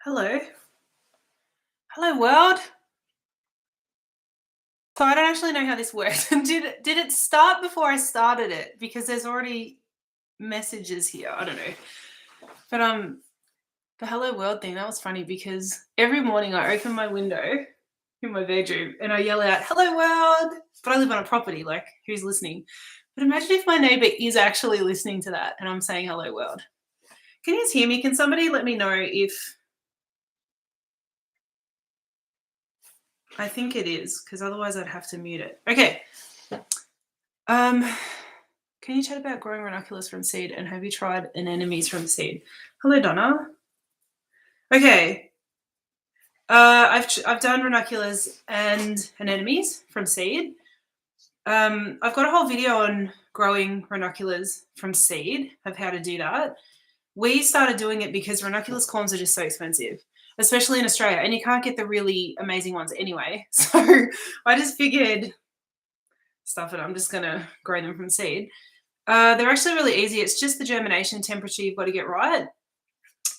Hello. Hello, world. So I don't actually know how this works. Did it start before I started it? Because there's already messages here. I don't know. But the hello world thing, that was funny because every morning I open my window in my bedroom and I yell out, hello world. But I live on a property, like who's listening? But imagine if my neighbor is actually listening to that and I'm saying hello world. Can you guys hear me? Can somebody let me know if I think it is, because otherwise I'd have to mute it. Okay. Um, can you chat about growing ranunculus from seed and have you tried anemones from seed? Hello, Donna. Okay. I've done ranunculus and anemones from seed. I've got a whole video on growing ranunculus from seed of how to do that. We started doing it because ranunculus corms are just so expensive, especially in Australia, and you can't get the really amazing ones anyway. So I just figured, stuff it, I'm just gonna grow them from seed. They're actually really easy. It's just the germination temperature you've got to get right.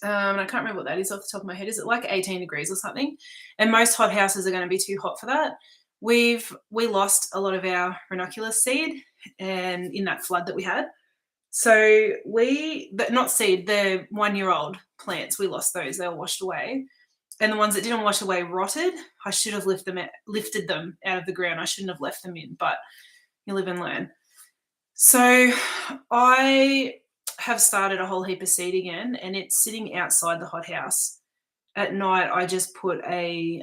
And I can't remember what that is off the top of my head. Is it like 18 degrees or something? And most hot houses are going to be too hot for that. We lost a lot of our ranunculus seed and in that flood that we had. So not seed, the 1-year-old plants, we lost those. They were washed away. And the ones that didn't wash away rotted. I should have lifted them out of the ground. I shouldn't have left them in, but you live and learn. So I have started a whole heap of seed again, and it's sitting outside the hothouse. At night, I just put a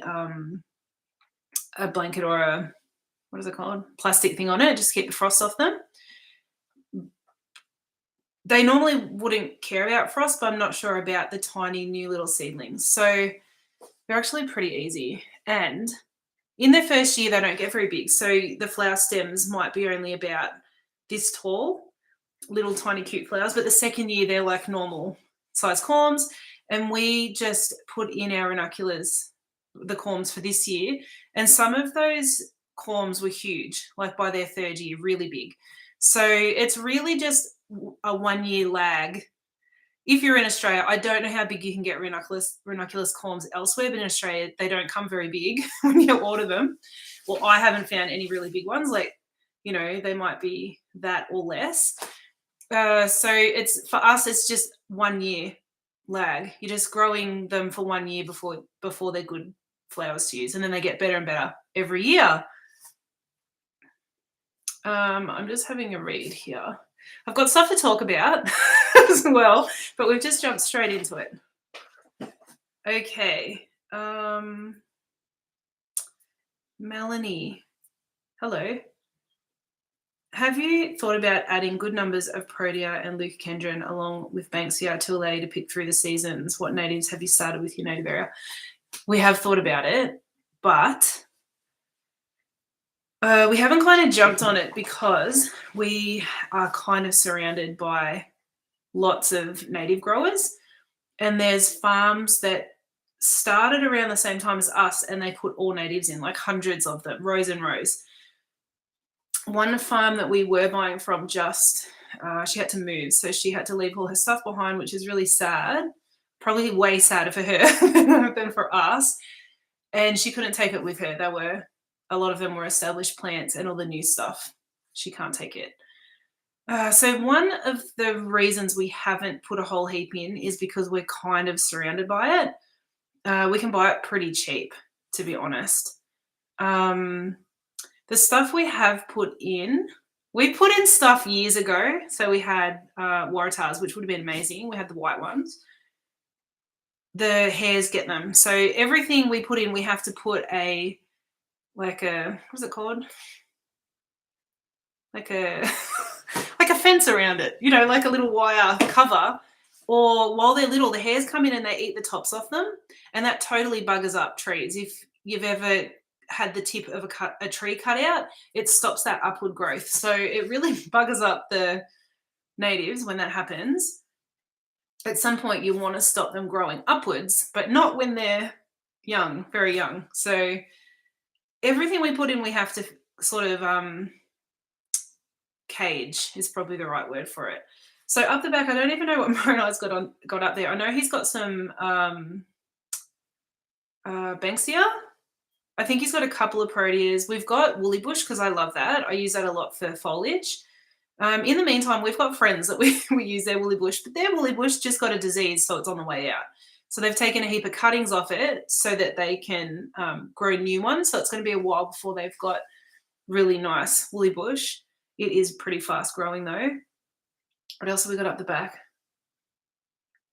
blanket or a, what is it called? Plastic thing on it, just to keep the frost off them. They normally wouldn't care about frost, but I'm not sure about the tiny new little seedlings. So they're actually pretty easy. And in their first year, they don't get very big. So the flower stems might be only about this tall, little tiny cute flowers. But the second year, they're like normal size corms. And we just put in our ranunculus, the corms for this year. And some of those corms were huge, like by their third year, really big. So it's really just a 1-year lag. If you're in Australia, I don't know how big you can get ranunculus corms elsewhere, but in Australia, they don't come very big when you order them. Well, I haven't found any really big ones. Like, they might be that or less. So it's, for us, it's just 1 year lag. You're just growing them for 1 year before they're good flowers to use, and then they get better and better every year. I'm just having a read here. I've got stuff to talk about as well, but we've just jumped straight into it. Okay. Melanie, hello. Have you thought about adding good numbers of Protea and leucocandron along with Banksia to allow you to pick through the seasons? What natives have you started with your native area? We have thought about it, but we haven't kind of jumped on it because we are kind of surrounded by lots of native growers, and there's farms that started around the same time as us and they put all natives in, like hundreds of them, rows and rows. One farm that we were buying from she had to move, so she had to leave all her stuff behind, which is really sad, probably way sadder for her than for us, and she couldn't take it with her. A lot of them were established plants, and all the new stuff, she can't take it. So one of the reasons we haven't put a whole heap in is because we're kind of surrounded by it. We can buy it pretty cheap, to be honest. The stuff we have put in, we put in stuff years ago. So we had waratahs, which would have been amazing. We had the white ones. The hares get them. So everything we put in, we have to put what's it called? Like a fence around it, like a little wire cover. Or while they're little, the hares come in and they eat the tops off them, and that totally buggers up trees. If you've ever had the tip of a tree cut out, it stops that upward growth. So it really buggers up the natives when that happens. At some point, you want to stop them growing upwards, but not when they're young, very young. So everything we put in, we have to sort of cage is probably the right word for it. So up the back, I don't even know what Moronai's got up there. I know he's got some Banksia. I think he's got a couple of proteas. We've got woolly bush because I love that. I use that a lot for foliage. In the meantime, we've got friends that we use their woolly bush, but their woolly bush just got a disease, so it's on the way out. So they've taken a heap of cuttings off it so that they can grow new ones. So it's going to be a while before they've got really nice woolly bush. It is pretty fast growing though. What else have we got up the back?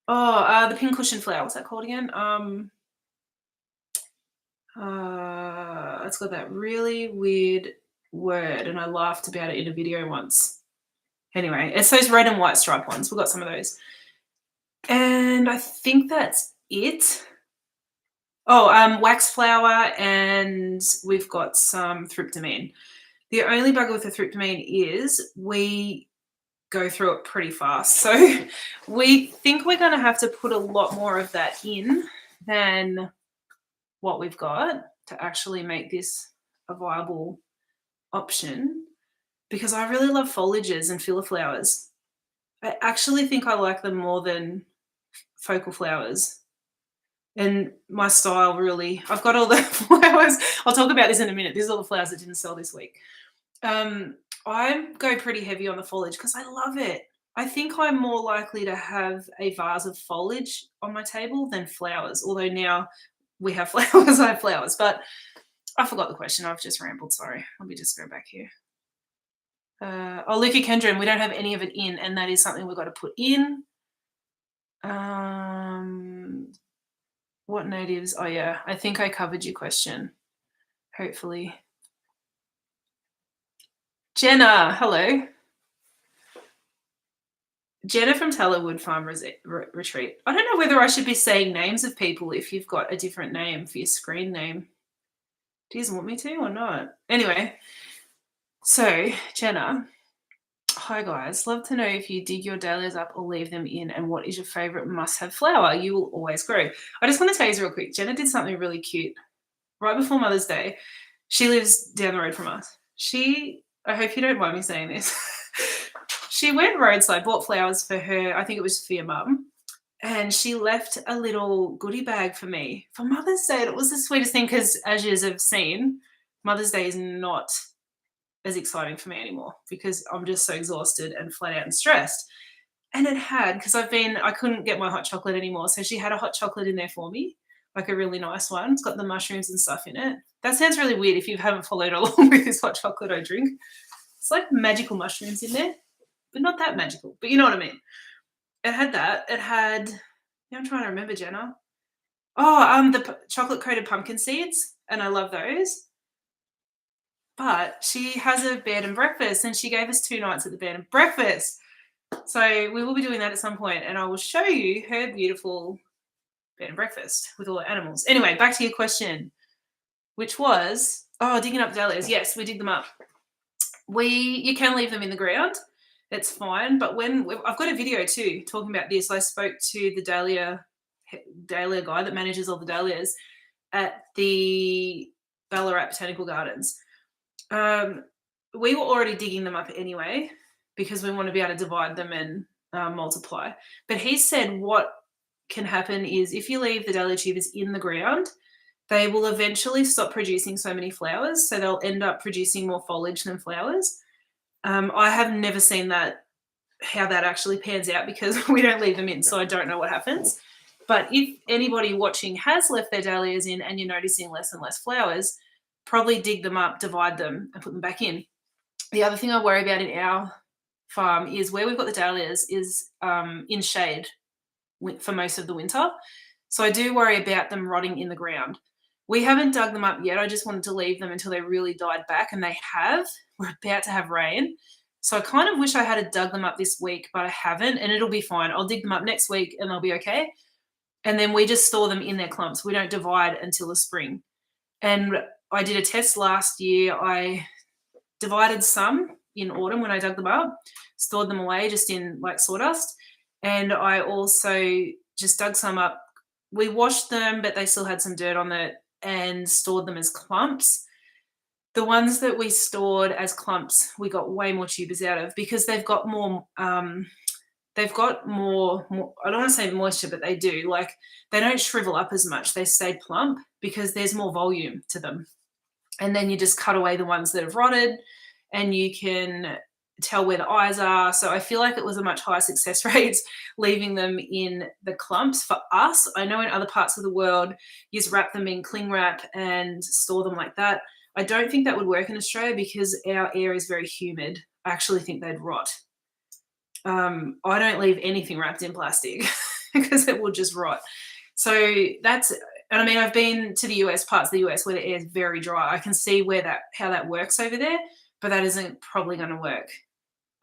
Oh, the pincushion flower. What's that called again? It's got that really weird word, and I laughed about it in a video once. Anyway, it's those red and white stripe ones. We've got some of those. And I think that's it. Oh, wax flower, and we've got some thryptomene. The only bugger with the thryptomene is we go through it pretty fast. So we think we're going to have to put a lot more of that in than what we've got to actually make this a viable option, because I really love foliages and filler flowers. I actually think I like them more than focal flowers. And my style really, I've got all the flowers. I'll talk about this in a minute. These are all the flowers that didn't sell this week. I go pretty heavy on the foliage because I love it. I think I'm more likely to have a vase of foliage on my table than flowers, although now we have flowers, I have flowers. But I forgot the question. I've just rambled. Sorry. Let me just go back here. Leucochendron, we don't have any of it in, and that is something we've got to put in. What natives? Oh, yeah. I think I covered your question, hopefully. Jenna, hello. Jenna from Tallerwood Farm Retreat. I don't know whether I should be saying names of people if you've got a different name for your screen name. Do you want me to or not? Anyway, so Jenna, hi guys. Love to know if you dig your dahlias up or leave them in, and what is your favorite must-have flower you will always grow. I just want to tell you real quick, Jenna did something really cute right before Mother's Day. She lives down the road from us. I hope you don't mind me saying this. She went roadside, bought flowers for her. I think it was for your mum. And she left a little goodie bag for me for Mother's Day. It was the sweetest thing because, as you have seen, Mother's Day is not as exciting for me anymore because I'm just so exhausted and flat out and stressed. And it had, because I couldn't get my hot chocolate anymore. So she had a hot chocolate in there for me, like a really nice one. It's got the mushrooms and stuff in it. That sounds really weird if you haven't followed along with this hot chocolate I drink. It's like magical mushrooms in there, but not that magical, but you know what I mean. It had that. It had, I'm trying to remember, Jenna. Oh, the chocolate coated pumpkin seeds, and I love those. But she has a bed and breakfast, and she gave us 2 nights at the bed and breakfast. So we will be doing that at some point, and I will show you her beautiful bed and breakfast with all the animals. Anyway, back to your question, which was, digging up dahlias. Yes, we dig them up. You can leave them in the ground. It's fine. But I've got a video too talking about this. I spoke to the dahlia guy that manages all the dahlias at the Ballarat Botanical Gardens. We were already digging them up anyway because we want to be able to divide them and multiply. But he said what can happen is if you leave the dahlia tubers in the ground, they will eventually stop producing so many flowers, so they'll end up producing more foliage than flowers. I have never seen how that actually pans out because we don't leave them in, so I don't know what happens. But if anybody watching has left their dahlias in and you're noticing less and less flowers, probably dig them up, divide them, and put them back in. The other thing I worry about in our farm is where we've got the dahlias is in shade for most of the winter. So I do worry about them rotting in the ground. We haven't dug them up yet. I just wanted to leave them until they really died back, and they have. We're about to have rain. So I kind of wish I had dug them up this week, but I haven't, and it'll be fine. I'll dig them up next week and they'll be okay. And then we just store them in their clumps. We don't divide until the spring. And I did a test last year. I divided some in autumn when I dug them up, stored them away just in like sawdust. And I also just dug some up. We washed them, but they still had some dirt on it, and stored them as clumps. The ones that we stored as clumps, we got way more tubers out of because they've got more they've got more, I don't want to say moisture, but they do. Like, they don't shrivel up as much. They stay plump because there's more volume to them. And then you just cut away the ones that have rotted, and you can tell where the eyes are. So I feel like it was a much higher success rate leaving them in the clumps for us. I know in other parts of the world, you just wrap them in cling wrap and store them like that. I don't think that would work in Australia because our air is very humid. I actually think they'd rot. I don't leave anything wrapped in plastic because it will just rot. So that's, and I mean, I've been to the US, parts of the US where the air is very dry. I can see how that works over there, but that isn't probably going to work.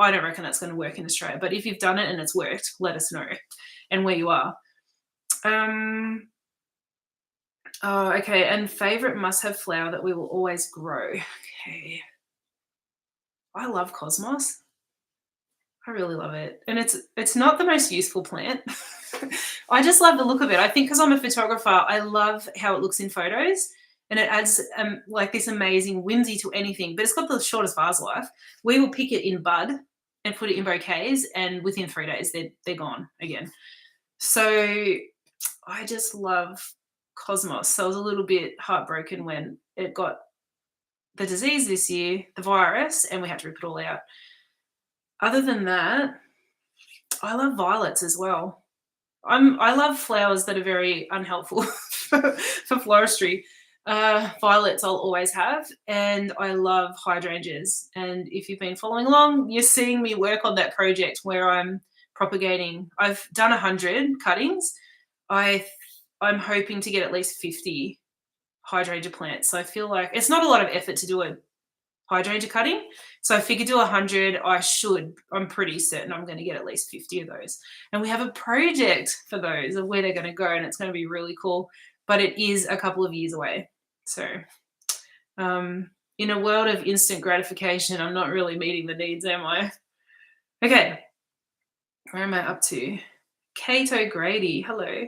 I don't reckon that's going to work in Australia. But if you've done it and it's worked, let us know and where you are. Oh, okay. And favorite must-have flower that we will always grow. Okay. I love cosmos. I really love it. And it's not the most useful plant. I just love the look of it. I think because I'm a photographer, I love how it looks in photos, and it adds like this amazing whimsy to anything, but it's got the shortest vase life. We will pick it in bud and put it in bouquets, and within 3 days, they're gone again. So I just love cosmos. So I was a little bit heartbroken when it got the disease this year, the virus, and we had to rip it all out. Other than that, I love violets as well. I love flowers that are very unhelpful for floristry. Violets I'll always have, and I love hydrangeas. And if you've been following along, you're seeing me work on that project where I'm propagating. I've done 100 cuttings. I'm hoping to get at least 50 hydrangea plants. So I feel like it's not a lot of effort to do a hydrangea cutting. So I figured do 100. I'm pretty certain I'm going to get at least 50 of those. And we have a project for those of where they're going to go, and it's going to be really cool. But it is a couple of years away. So in a world of instant gratification, I'm not really meeting the needs, am I? Okay. Where am I up to? Kate O'Grady. Hello.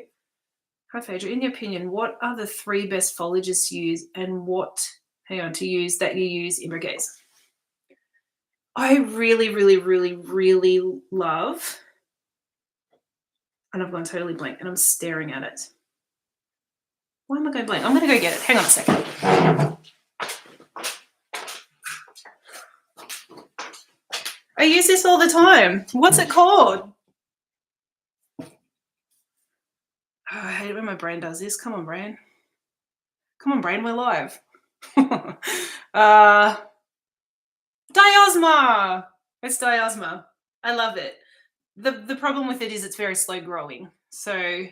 Hi, Phaedra. In your opinion, what are the 3 best foliages to use, and that you use in bouquets? I really, really, really, really love, and I've gone totally blank, and I'm staring at it. Why am I going blank? I'm going to go get it. Hang on a second. I use this all the time. What's it called? Oh, I hate it when my brain does this. Come on, brain. Come on, brain. We're live. Diosma. It's diosma. I love it. The problem with it is it's very slow growing. So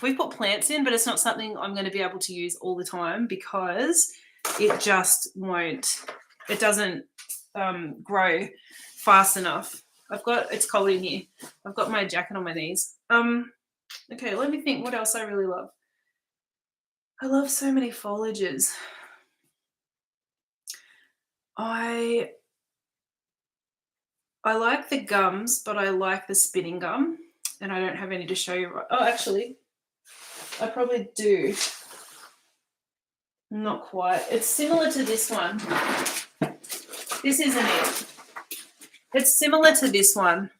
we've put plants in, but it's not something I'm going to be able to use all the time because it just won't. It doesn't grow fast enough. It's cold in here. I've got my jacket on my knees. Okay, let me think what else I really love. I love so many foliages. I like the gums, but I like the spinning gum, and I don't have any to show you. Oh, actually, I probably do. Not quite. It's similar to this one. This isn't it. It's similar to this one,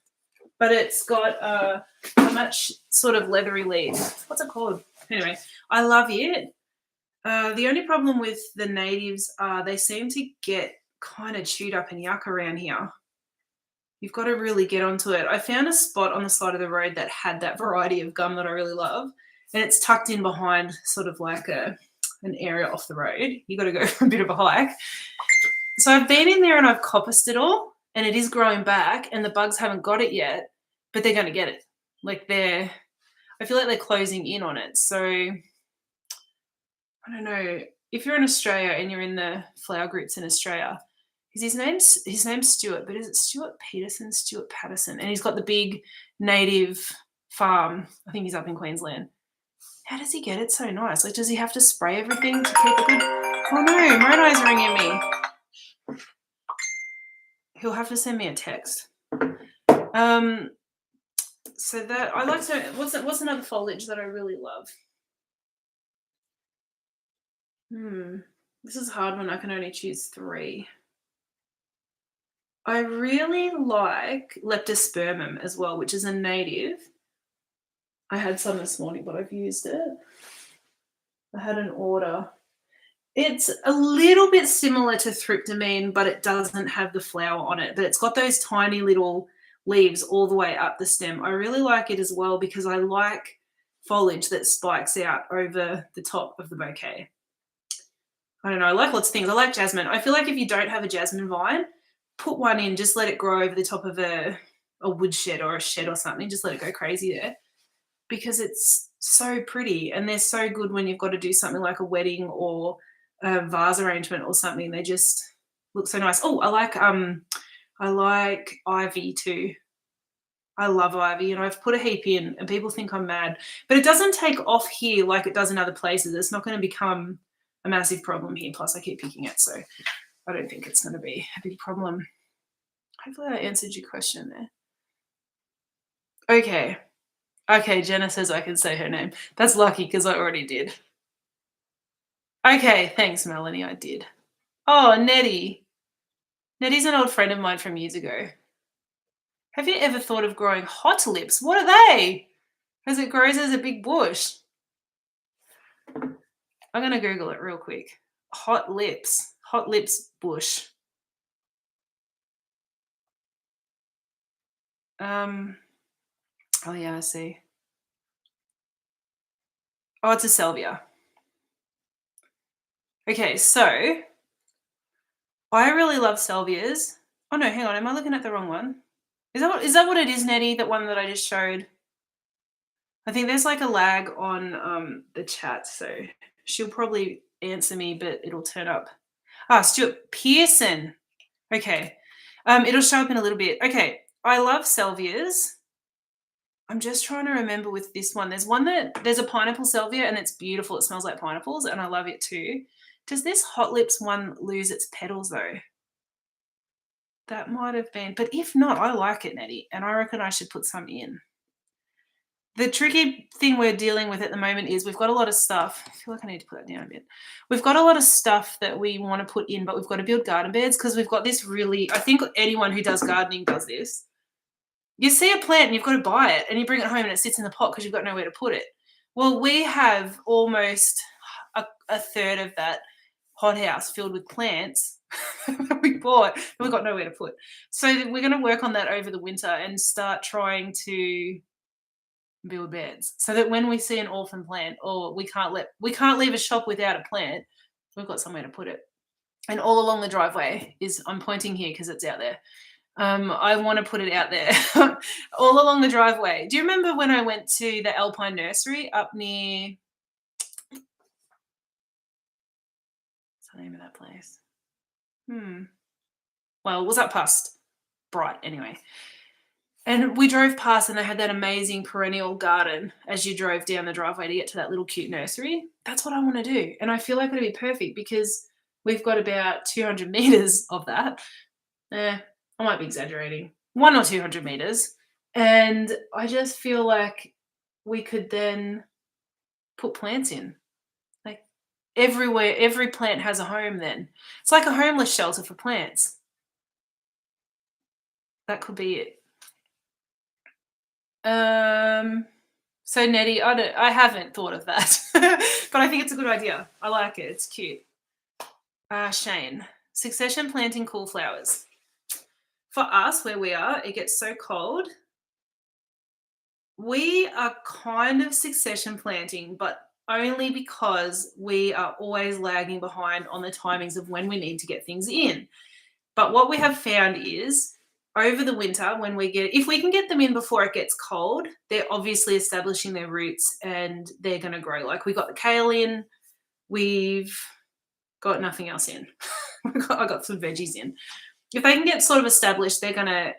but it's got a much sort of leathery leaf. What's it called? Anyway, I love it. The only problem with the natives are they seem to get kind of chewed up and yuck around here. You've got to really get onto it. I found a spot on the side of the road that had that variety of gum that I really love, and it's tucked in behind sort of like an area off the road. You got to go for a bit of a hike. So I've been in there and I've coppiced it all, and it is growing back, and the bugs haven't got it yet, but they're going to get it. Like I feel like they're closing in on it. So I don't know if you're in Australia and you're in the flower groups in Australia. His name's Stuart, but is it Stuart Peterson, Stuart Patterson? And he's got the big native farm. I think he's up in Queensland. How does he get it so nice? Like, does he have to spray everything to keep it good? Oh no, Moroni's ringing me. He'll have to send me a text. So that I like to. What's another foliage that I really love? This is a hard one. I can only choose 3. I really like leptospermum as well, which is a native. I had some this morning, but I've used it. I had an order. It's a little bit similar to tryptamine, but it doesn't have the flower on it. But it's got those tiny little leaves all the way up the stem. I really like it as well because I like foliage that spikes out over the top of the bouquet. I don't know. I like lots of things. I like jasmine. I feel like if you don't have a jasmine vine, put one in, just let it grow over the top of a woodshed or a shed or something. Just let it go crazy there because it's so pretty and they're so good when you've got to do something like a wedding or a vase arrangement or something. They just look so nice. Oh, I like ivy too. I love ivy and I've put a heap in and people think I'm mad, but it doesn't take off here like it does in other places. It's not going to become a massive problem here. Plus I keep picking it, so I don't think it's going to be a big problem. Hopefully I answered your question there. Okay, Jenna says I can say her name. That's lucky because I already did. Okay, thanks, Melanie, I did. Oh, Nettie. Nettie's an old friend of mine from years ago. Have you ever thought of growing hot lips? What are they? Because it grows as a big bush. I'm going to Google it real quick. Hot lips bush. Oh yeah, I see. Oh, it's a salvia. Okay, so I really love salvias. Oh no, hang on, am I looking at the wrong one? Is that what it is, Nettie? That one that I just showed? I think there's like a lag on the chat, so she'll probably answer me, but it'll turn up. Stuart Pearson. Okay. It'll show up in a little bit. Okay. I love salvias. I'm just trying to remember with this one. There's a pineapple salvia and it's beautiful. It smells like pineapples and I love it too. Does this Hot Lips one lose its petals though? That might have been, but if not, I like it, Nettie, and I reckon I should put some in. The tricky thing we're dealing with at the moment is we've got a lot of stuff. I feel like I need to put that down a bit. We've got a lot of stuff that we want to put in, but we've got to build garden beds because we've got this really, I think anyone who does gardening does this. You see a plant and you've got to buy it and you bring it home and it sits in the pot because you've got nowhere to put it. Well, we have almost a third of that hothouse filled with plants that we bought and we've got nowhere to put. So we're going to work on that over the winter and start trying to build beds so that when we see an orphan plant or we can't leave a shop without a plant, we've got somewhere to put it. And all along the driveway I'm pointing here because it's out there. I want to put it out there all along the driveway. Do you remember when I went to the Alpine Nursery up near, what's the name of that place? Well, it was up past Bright anyway. And we drove past and they had that amazing perennial garden as you drove down the driveway to get to that little cute nursery. That's what I want to do. And I feel like it'd be perfect because we've got about 200 meters of that. I might be exaggerating. 100 or 200 meters. And I just feel like we could then put plants in. Like everywhere, every plant has a home then. It's like a homeless shelter for plants. That could be it. So Nettie, I haven't thought of that, but I think it's a good idea. I like it. It's cute. Shane, succession planting cool flowers. For us, where we are, it gets so cold. We are kind of succession planting, but only because we are always lagging behind on the timings of when we need to get things in. But what we have found is over the winter, if we can get them in before it gets cold, they're obviously establishing their roots and they're going to grow. Like we got the kale in, we've got nothing else in. I got some veggies in. If they can get sort of established, they're going to,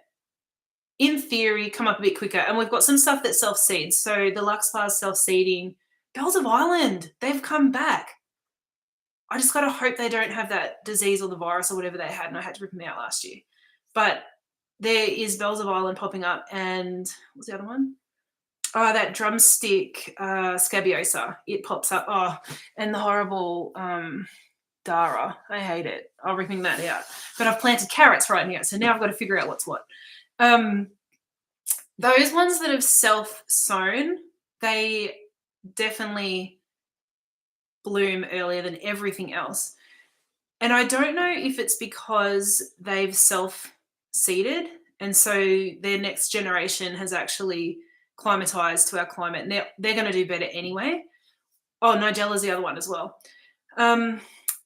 in theory, come up a bit quicker. And we've got some stuff that self-seeds. So the Luxfar's self-seeding. Bells of Ireland, they've come back. I just got to hope they don't have that disease or the virus or whatever they had, and I had to rip them out last year. But there is Bells of Ireland popping up, and what's the other one? Oh, that drumstick scabiosa. It pops up. Oh, and the horrible Dara. I hate it. I'll ripping that out. But I've planted carrots right now, so now I've got to figure out what's what. Those ones that have self-sown, they definitely bloom earlier than everything else. And I don't know if it's because they've self-seeded, and so their next generation has actually climatized to our climate. Now they're going to do better anyway. Oh, Nigella's the other one as well.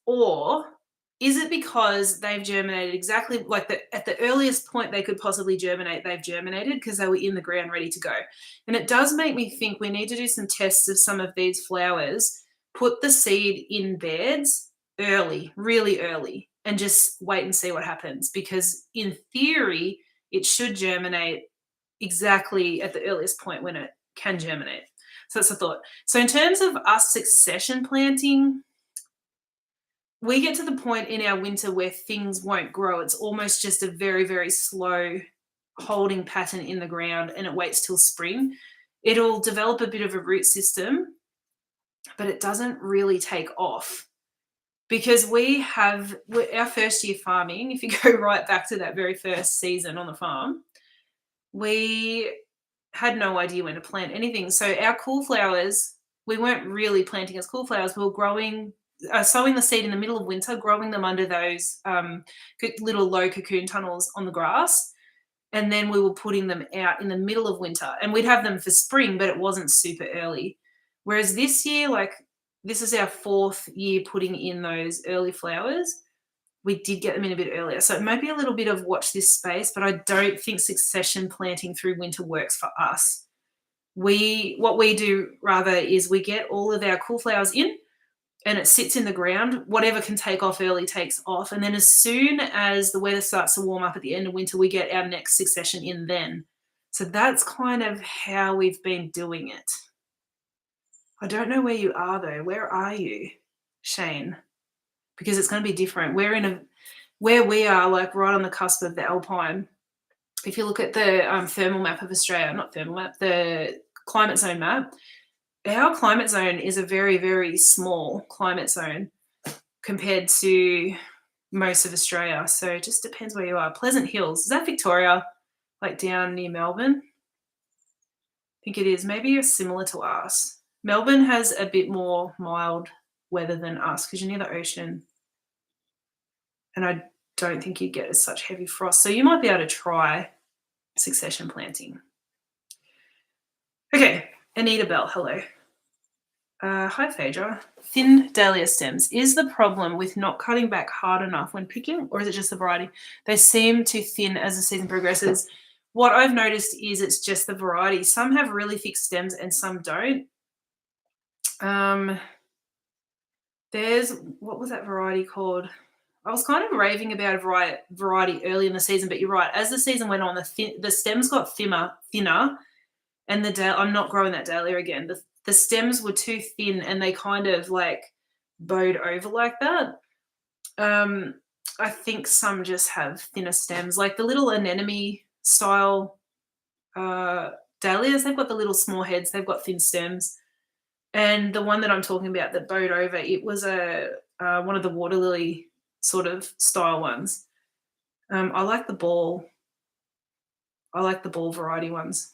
Or is it because they've germinated exactly like at the earliest point they could possibly germinate, they've germinated because they were in the ground ready to go? And it does make me think we need to do some tests of some of these flowers, put the seed in beds early, really early, and just wait and see what happens. Because in theory, it should germinate exactly at the earliest point when it can germinate. So that's a thought. So in terms of us succession planting, we get to the point in our winter where things won't grow. It's almost just a very, very slow holding pattern in the ground, and it waits till spring. It'll develop a bit of a root system, but it doesn't really take off because our first year farming, if you go right back to that very first season on the farm, we had no idea when to plant anything. So our cool flowers, we weren't really planting as cool flowers. We were sowing the seed in the middle of winter, growing them under those little low cocoon tunnels on the grass. And then we were putting them out in the middle of winter. And we'd have them for spring, but it wasn't super early. Whereas this year, this is our 4th year putting in those early flowers. We did get them in a bit earlier. So it might be a little bit of watch this space, but I don't think succession planting through winter works for us. What we do rather is we get all of our cool flowers in, and it sits in the ground. Whatever can take off early takes off. And then as soon as the weather starts to warm up at the end of winter, we get our next succession in then. So that's kind of how we've been doing it. I don't know where you are though. Where are you, Shane? Because it's going to be different. Where we are, like right on the cusp of the Alpine. If you look at the thermal map of Australia, not thermal map, the climate zone map, our climate zone is a very, very small climate zone compared to most of Australia. So it just depends where you are. Pleasant Hills, is that Victoria, like down near Melbourne? I think it is. Maybe you're similar to us. Melbourne has a bit more mild weather than us because you're near the ocean. And I don't think you get as such heavy frost. So you might be able to try succession planting. Okay, Anita Bell, hello. Hi, Phaedra. Thin dahlia stems. Is the problem with not cutting back hard enough when picking, or is it just the variety? They seem too thin as the season progresses. What I've noticed is it's just the variety. Some have really thick stems and some don't. What was that variety called? I was kind of raving about a variety early in the season, but you're right. As the season went on, the stems got thinner, and I'm not growing that dahlia again. The stems were too thin, and they kind of like bowed over like that. I think some just have thinner stems, like the little anemone style dahlias. They've got the little small heads. They've got thin stems. And the one that I'm talking about that bowed over, it was one of the water lily sort of style ones. I like the ball. I like the ball variety ones.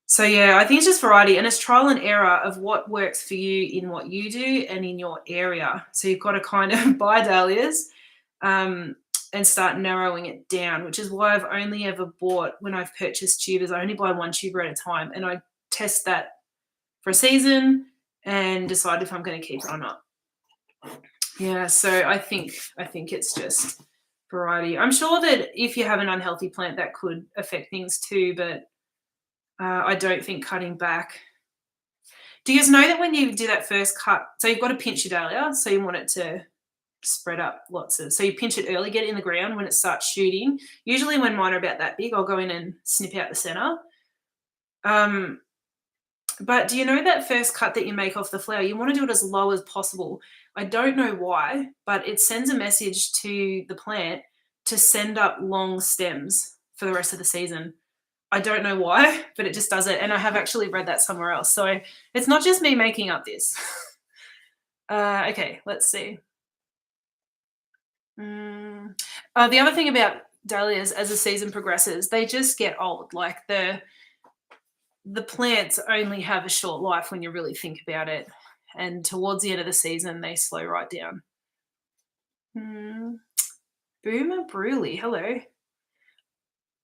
So yeah, I think it's just variety, and it's trial and error of what works for you in what you do and in your area. So you've got to kind of buy dahlias and start narrowing it down, which is why I've only ever bought, when I've purchased tubers, I only buy one tuber at a time, and I test that for a season and decide if I'm going to keep it or not. Yeah, so I think it's just variety. I'm sure that if you have an unhealthy plant, that could affect things too, but I don't think cutting back. Do you guys know that when you do that first cut, so you've got to pinch your dahlia, so you want it to spread up so you pinch it early, get it in the ground when it starts shooting. Usually when mine are about that big, I'll go in and snip out the center. But do you know that first cut that you make off the flower, you want to do it as low as possible. I don't know why, but it sends a message to the plant to send up long stems for the rest of the season. I don't know why, but it just does it. And I have actually read that somewhere else. So it's not just me making up this. Okay, let's see. The other thing about dahlias as the season progresses, they just get old. Like the plants only have a short life when you really think about it. And towards the end of the season, they slow right down. Boomer Brewley, hello.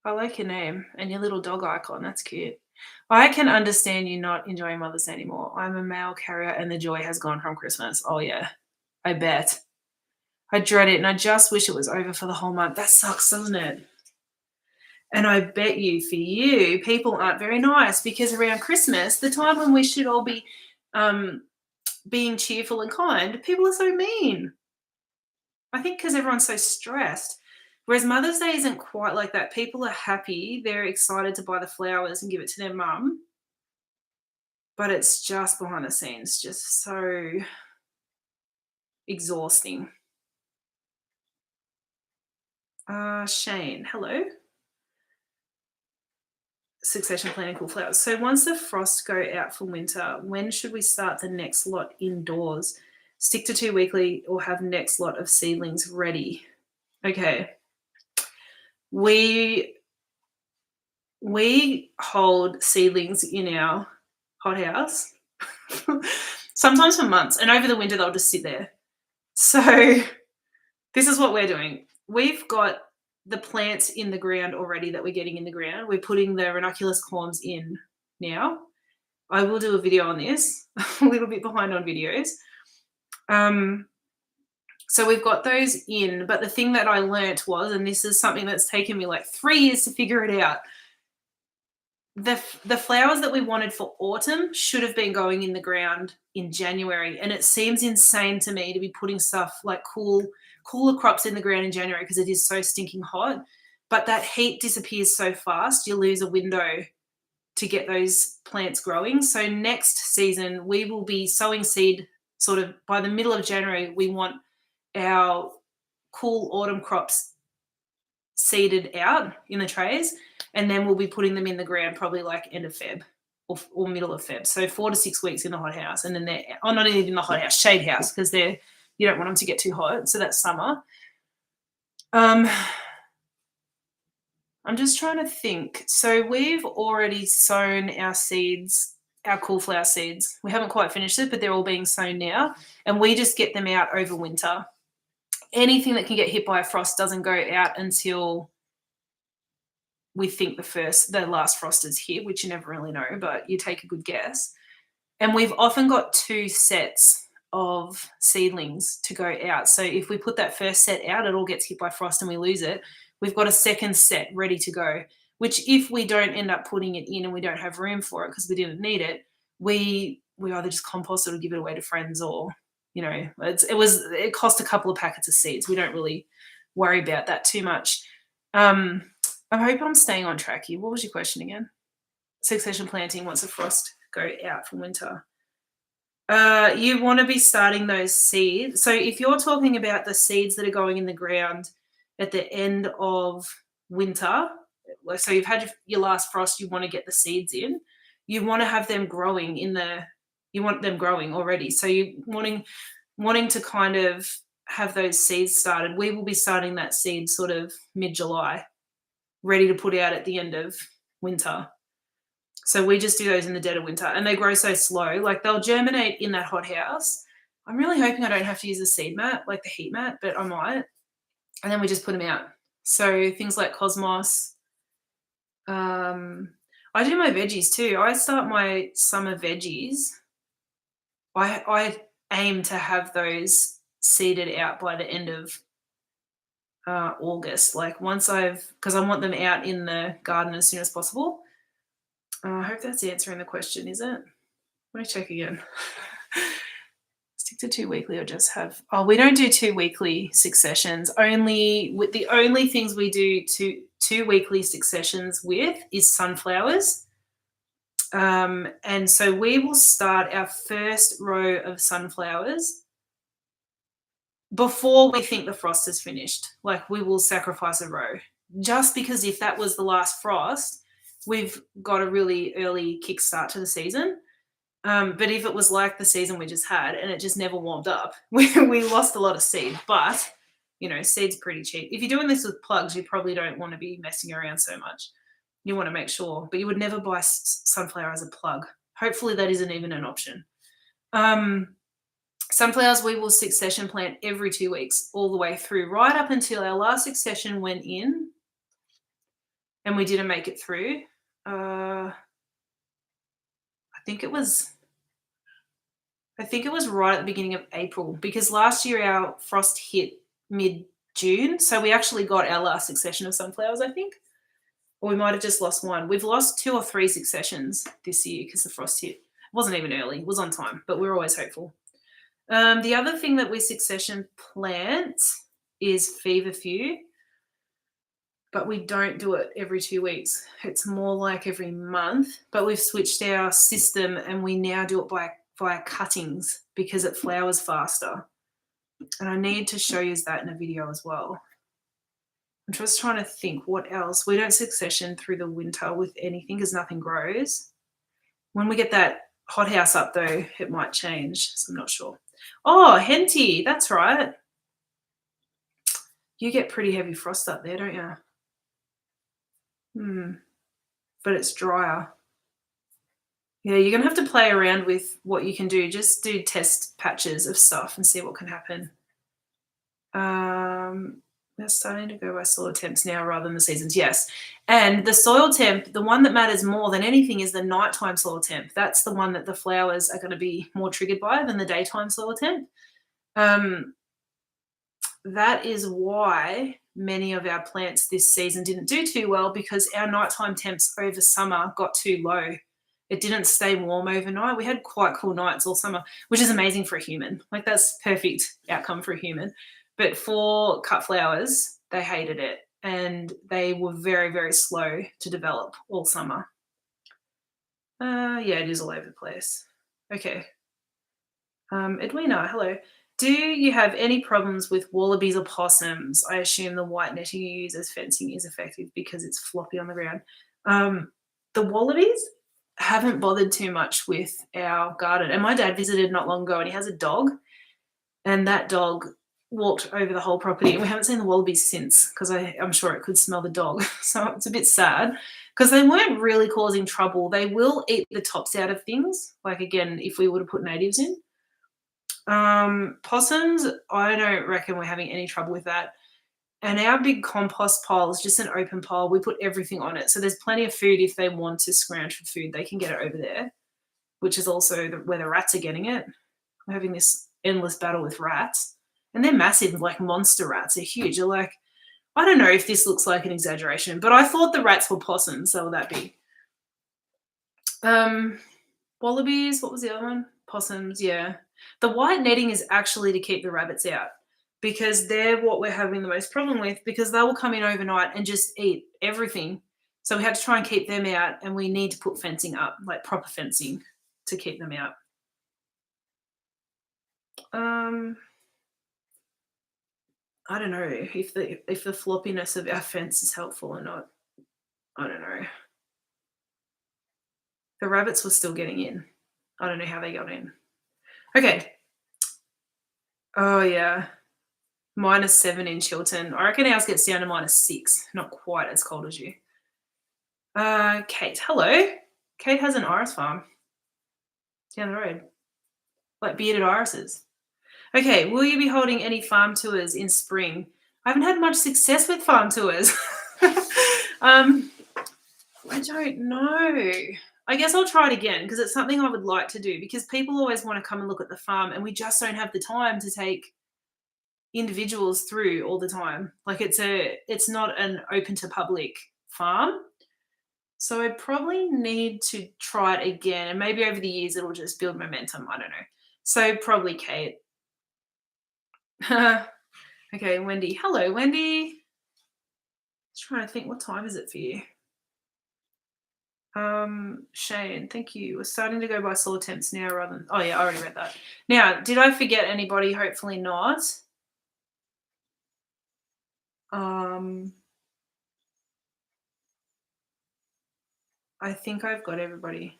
I like your name and your little dog icon. That's cute. I can understand you not enjoying Mother's Day anymore. I'm a mail carrier and the joy has gone from Christmas. Oh, yeah. I bet. I dread it and I just wish it was over for the whole month. That sucks, doesn't it? And I bet you for you, people aren't very nice because around Christmas, the time when we should all be being cheerful and kind, people are so mean. I think because everyone's so stressed. Whereas Mother's Day isn't quite like that. People are happy. They're excited to buy the flowers and give it to their mum. But it's just behind the scenes, just so exhausting. Shane, hello. Succession planning cool flowers. So once the frosts go out for winter, when should we start the next lot indoors? Stick to 2 weekly or have next lot of seedlings ready? Okay. We hold seedlings in our hothouse sometimes for months, and over the winter they'll just sit there. So this is what we're doing. We've got the plants in the ground already that we're getting in the ground. We're putting the ranunculus corms in now. I will do a video on this. A little bit behind on videos. So we've got those in, but the thing that I learnt was, and this is something that's taken me like 3 years to figure it out, the flowers that we wanted for autumn should have been going in the ground in January, and it seems insane to me to be putting stuff like cooler crops in the ground in January because it is so stinking hot, but that heat disappears so fast, you lose a window to get those plants growing. So next season, we will be sowing seed sort of by the middle of January. We want our cool autumn crops seeded out in the trays, and then we'll be putting them in the ground probably like end of Feb or middle of Feb. So 4 to 6 weeks in the hot house, and then they're not even in the hot house, shade house, because you don't want them to get too hot. So that's summer. I'm just trying to think. So we've already sown our seeds, our cool flower seeds. We haven't quite finished it, but they're all being sown now, and we just get them out over winter. Anything that can get hit by a frost doesn't go out until we think the last frost is here, which you never really know, but you take a good guess. And we've often got 2 sets of seedlings to go out. So if we put that first set out, it all gets hit by frost and we lose it. We've got a second set ready to go, which if we don't end up putting it in and we don't have room for it because we didn't need it, we either just compost it or give it away to friends, or it cost a couple of packets of seeds. We don't really worry about that too much. I hope I'm staying on track here. What was your question again? Succession planting once the frost go out for winter. You want to be starting those seeds. So if you're talking about the seeds that are going in the ground at the end of winter, so you've had your last frost, you want to get the seeds in. You want to have them growing you want them growing already. So you're wanting to kind of have those seeds started. We will be starting that seed sort of mid-July, ready to put out at the end of winter. So we just do those in the dead of winter, and they grow so slow. Like they'll germinate in that hot house. I'm really hoping I don't have to use a seed mat, like the heat mat, but I might. And then we just put them out. So things like cosmos. I do my veggies too. I start my summer veggies. I aim to have those seeded out by the end of August. Like because I want them out in the garden as soon as possible. I hope that's answering the question, is it? Let me check again. Stick to 2 weekly or just have... Oh, we don't do 2 weekly successions. The only things we do two weekly successions with is sunflowers. And so we will start our first row of sunflowers before we think the frost is finished. Like we will sacrifice a row, just because if that was the last frost, we've got a really early kickstart to the season. But if it was like the season we just had and it just never warmed up, we lost a lot of seed. But seed's pretty cheap. If you're doing this with plugs, you probably don't want to be messing around so much. You want to make sure, but you would never buy sunflower as a plug. Hopefully that isn't even an option. Sunflowers we will succession plant every 2 weeks all the way through, right up until our last succession went in and we didn't make it through. I think it was right at the beginning of April, because last year our frost hit mid-June, so we actually got our last succession of sunflowers, I think. Or we might have just lost one. We've lost 2 or 3 successions this year because the frost hit. It wasn't even early. It was on time, but we're always hopeful. The other thing that we succession plant is feverfew, but we don't do it every 2 weeks. It's more like every month, but we've switched our system and we now do it via cuttings because it flowers faster. And I need to show you that in a video as well. I'm just trying to think what else. We don't succession through the winter with anything because nothing grows. When we get that hothouse up though, it might change, so I'm not sure. Oh, Henty, that's right. You get pretty heavy frost up there, don't you? But it's drier. Yeah, you're going to have to play around with what you can do. Just do test patches of stuff and see what can happen. They're starting to go by soil temps now rather than the seasons, yes. And the soil temp, the one that matters more than anything is the nighttime soil temp. That's the one that the flowers are going to be more triggered by than the daytime soil temp. That is why many of our plants this season didn't do too well, because our nighttime temps over summer got too low. It didn't stay warm overnight. We had quite cool nights all summer, which is amazing for a human. Like, that's perfect outcome for a human. But for cut flowers, they hated it, and they were very, very slow to develop all summer. Yeah, it is all over the place. Okay. Edwina, hello. Do you have any problems with wallabies or possums? I assume the white netting you use as fencing is effective because it's floppy on the ground. The wallabies haven't bothered too much with our garden. And my dad visited not long ago, and he has a dog, and that dog walked over the whole property, and we haven't seen the wallabies since, because I'm sure it could smell the dog. So it's a bit sad, because they weren't really causing trouble. They will eat the tops out of things, like, again, if we would have put natives in. Possums, I don't reckon we're having any trouble with that. And our big compost pile is just an open pile. We put everything on it. So there's plenty of food. If they want to scrounge for food, they can get it over there, which is also where the rats are getting it. We're having this endless battle with rats. And they're massive, like monster rats. They're huge. They're like, I don't know if this looks like an exaggeration, but I thought the rats were possums. They were that big. Wallabies, what was the other one? Possums, yeah. The white netting is actually to keep the rabbits out, because they're what we're having the most problem with, because they will come in overnight and just eat everything. So we had to try and keep them out, and we need to put fencing up, like proper fencing, to keep them out. I don't know if the floppiness of our fence is helpful or not. I don't know. The rabbits were still getting in. I don't know how they got in. Okay. Oh, yeah. -7 in Chiltern. I reckon ours gets down to -6. Not quite as cold as you. Kate, hello. Kate has an iris farm down the road, like bearded irises. Okay, will you be holding any farm tours in spring? I haven't had much success with farm tours. I don't know. I guess I'll try it again, because it's something I would like to do, because people always want to come and look at the farm, and we just don't have the time to take individuals through all the time. Like, it's not an open to public farm. So I probably need to try it again, and maybe over the years it'll just build momentum. I don't know. So probably Kate. Okay, Wendy. Hello, Wendy. Just trying to think, what time is it for you? Shane, thank you. We're starting to go by solar temps now rather than... Oh, yeah, I already read that. Now, did I forget anybody? Hopefully not. I think I've got everybody.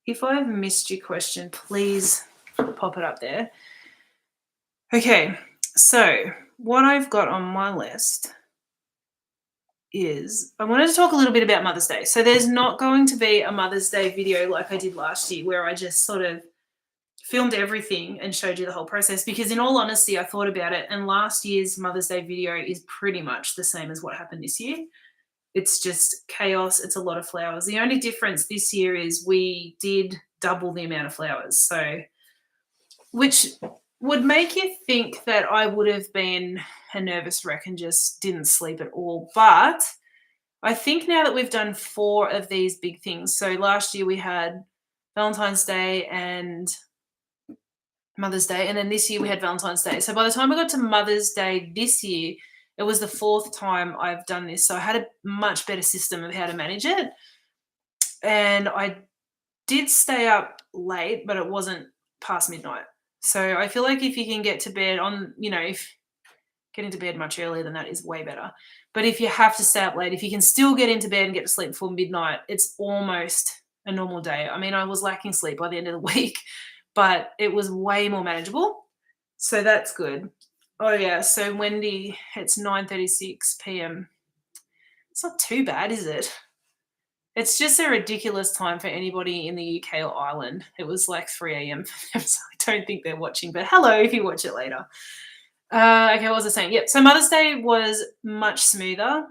If I've missed your question, please pop it up there. Okay, so what I've got on my list is I wanted to talk a little bit about Mother's Day. So there's not going to be a Mother's Day video like I did last year where I just sort of filmed everything and showed you the whole process, because in all honesty, I thought about it, and last year's Mother's Day video is pretty much the same as what happened this year. It's just chaos. It's a lot of flowers. The only difference this year is we did double the amount of flowers. So, which would make you think that I would have been a nervous wreck and just didn't sleep at all. But I think now that we've done 4 of these big things, so last year we had Valentine's Day and Mother's Day, and then this year we had Valentine's Day. So by the time I got to Mother's Day this year, it was the 4th time I've done this. So I had a much better system of how to manage it. And I did stay up late, but it wasn't past midnight. So I feel like if you can get to bed on, if getting to bed much earlier than that is way better. But if you have to stay up late, if you can still get into bed and get to sleep before midnight, it's almost a normal day. I mean, I was lacking sleep by the end of the week, but it was way more manageable. So that's good. Oh, yeah. So Wendy, it's 9:36 p.m. It's not too bad, is it? It's just a ridiculous time for anybody in the UK or Ireland. It was like 3 a.m. for them, so I don't think they're watching. But hello if you watch it later. Okay, what was I saying? Yep. So Mother's Day was much smoother.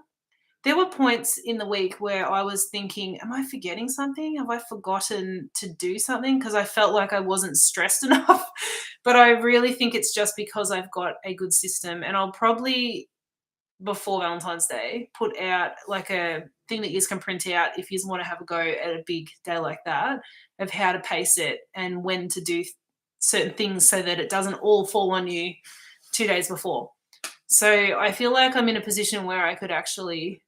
There were points in the week where I was thinking, am I forgetting something? Have I forgotten to do something? Because I felt like I wasn't stressed enough. But I really think it's just because I've got a good system. And I'll probably, before Valentine's Day, put out like a thing that you can print out if you want to have a go at a big day like that, of how to pace it and when to do certain things so that it doesn't all fall on you 2 days before. So I feel like I'm in a position where I could actually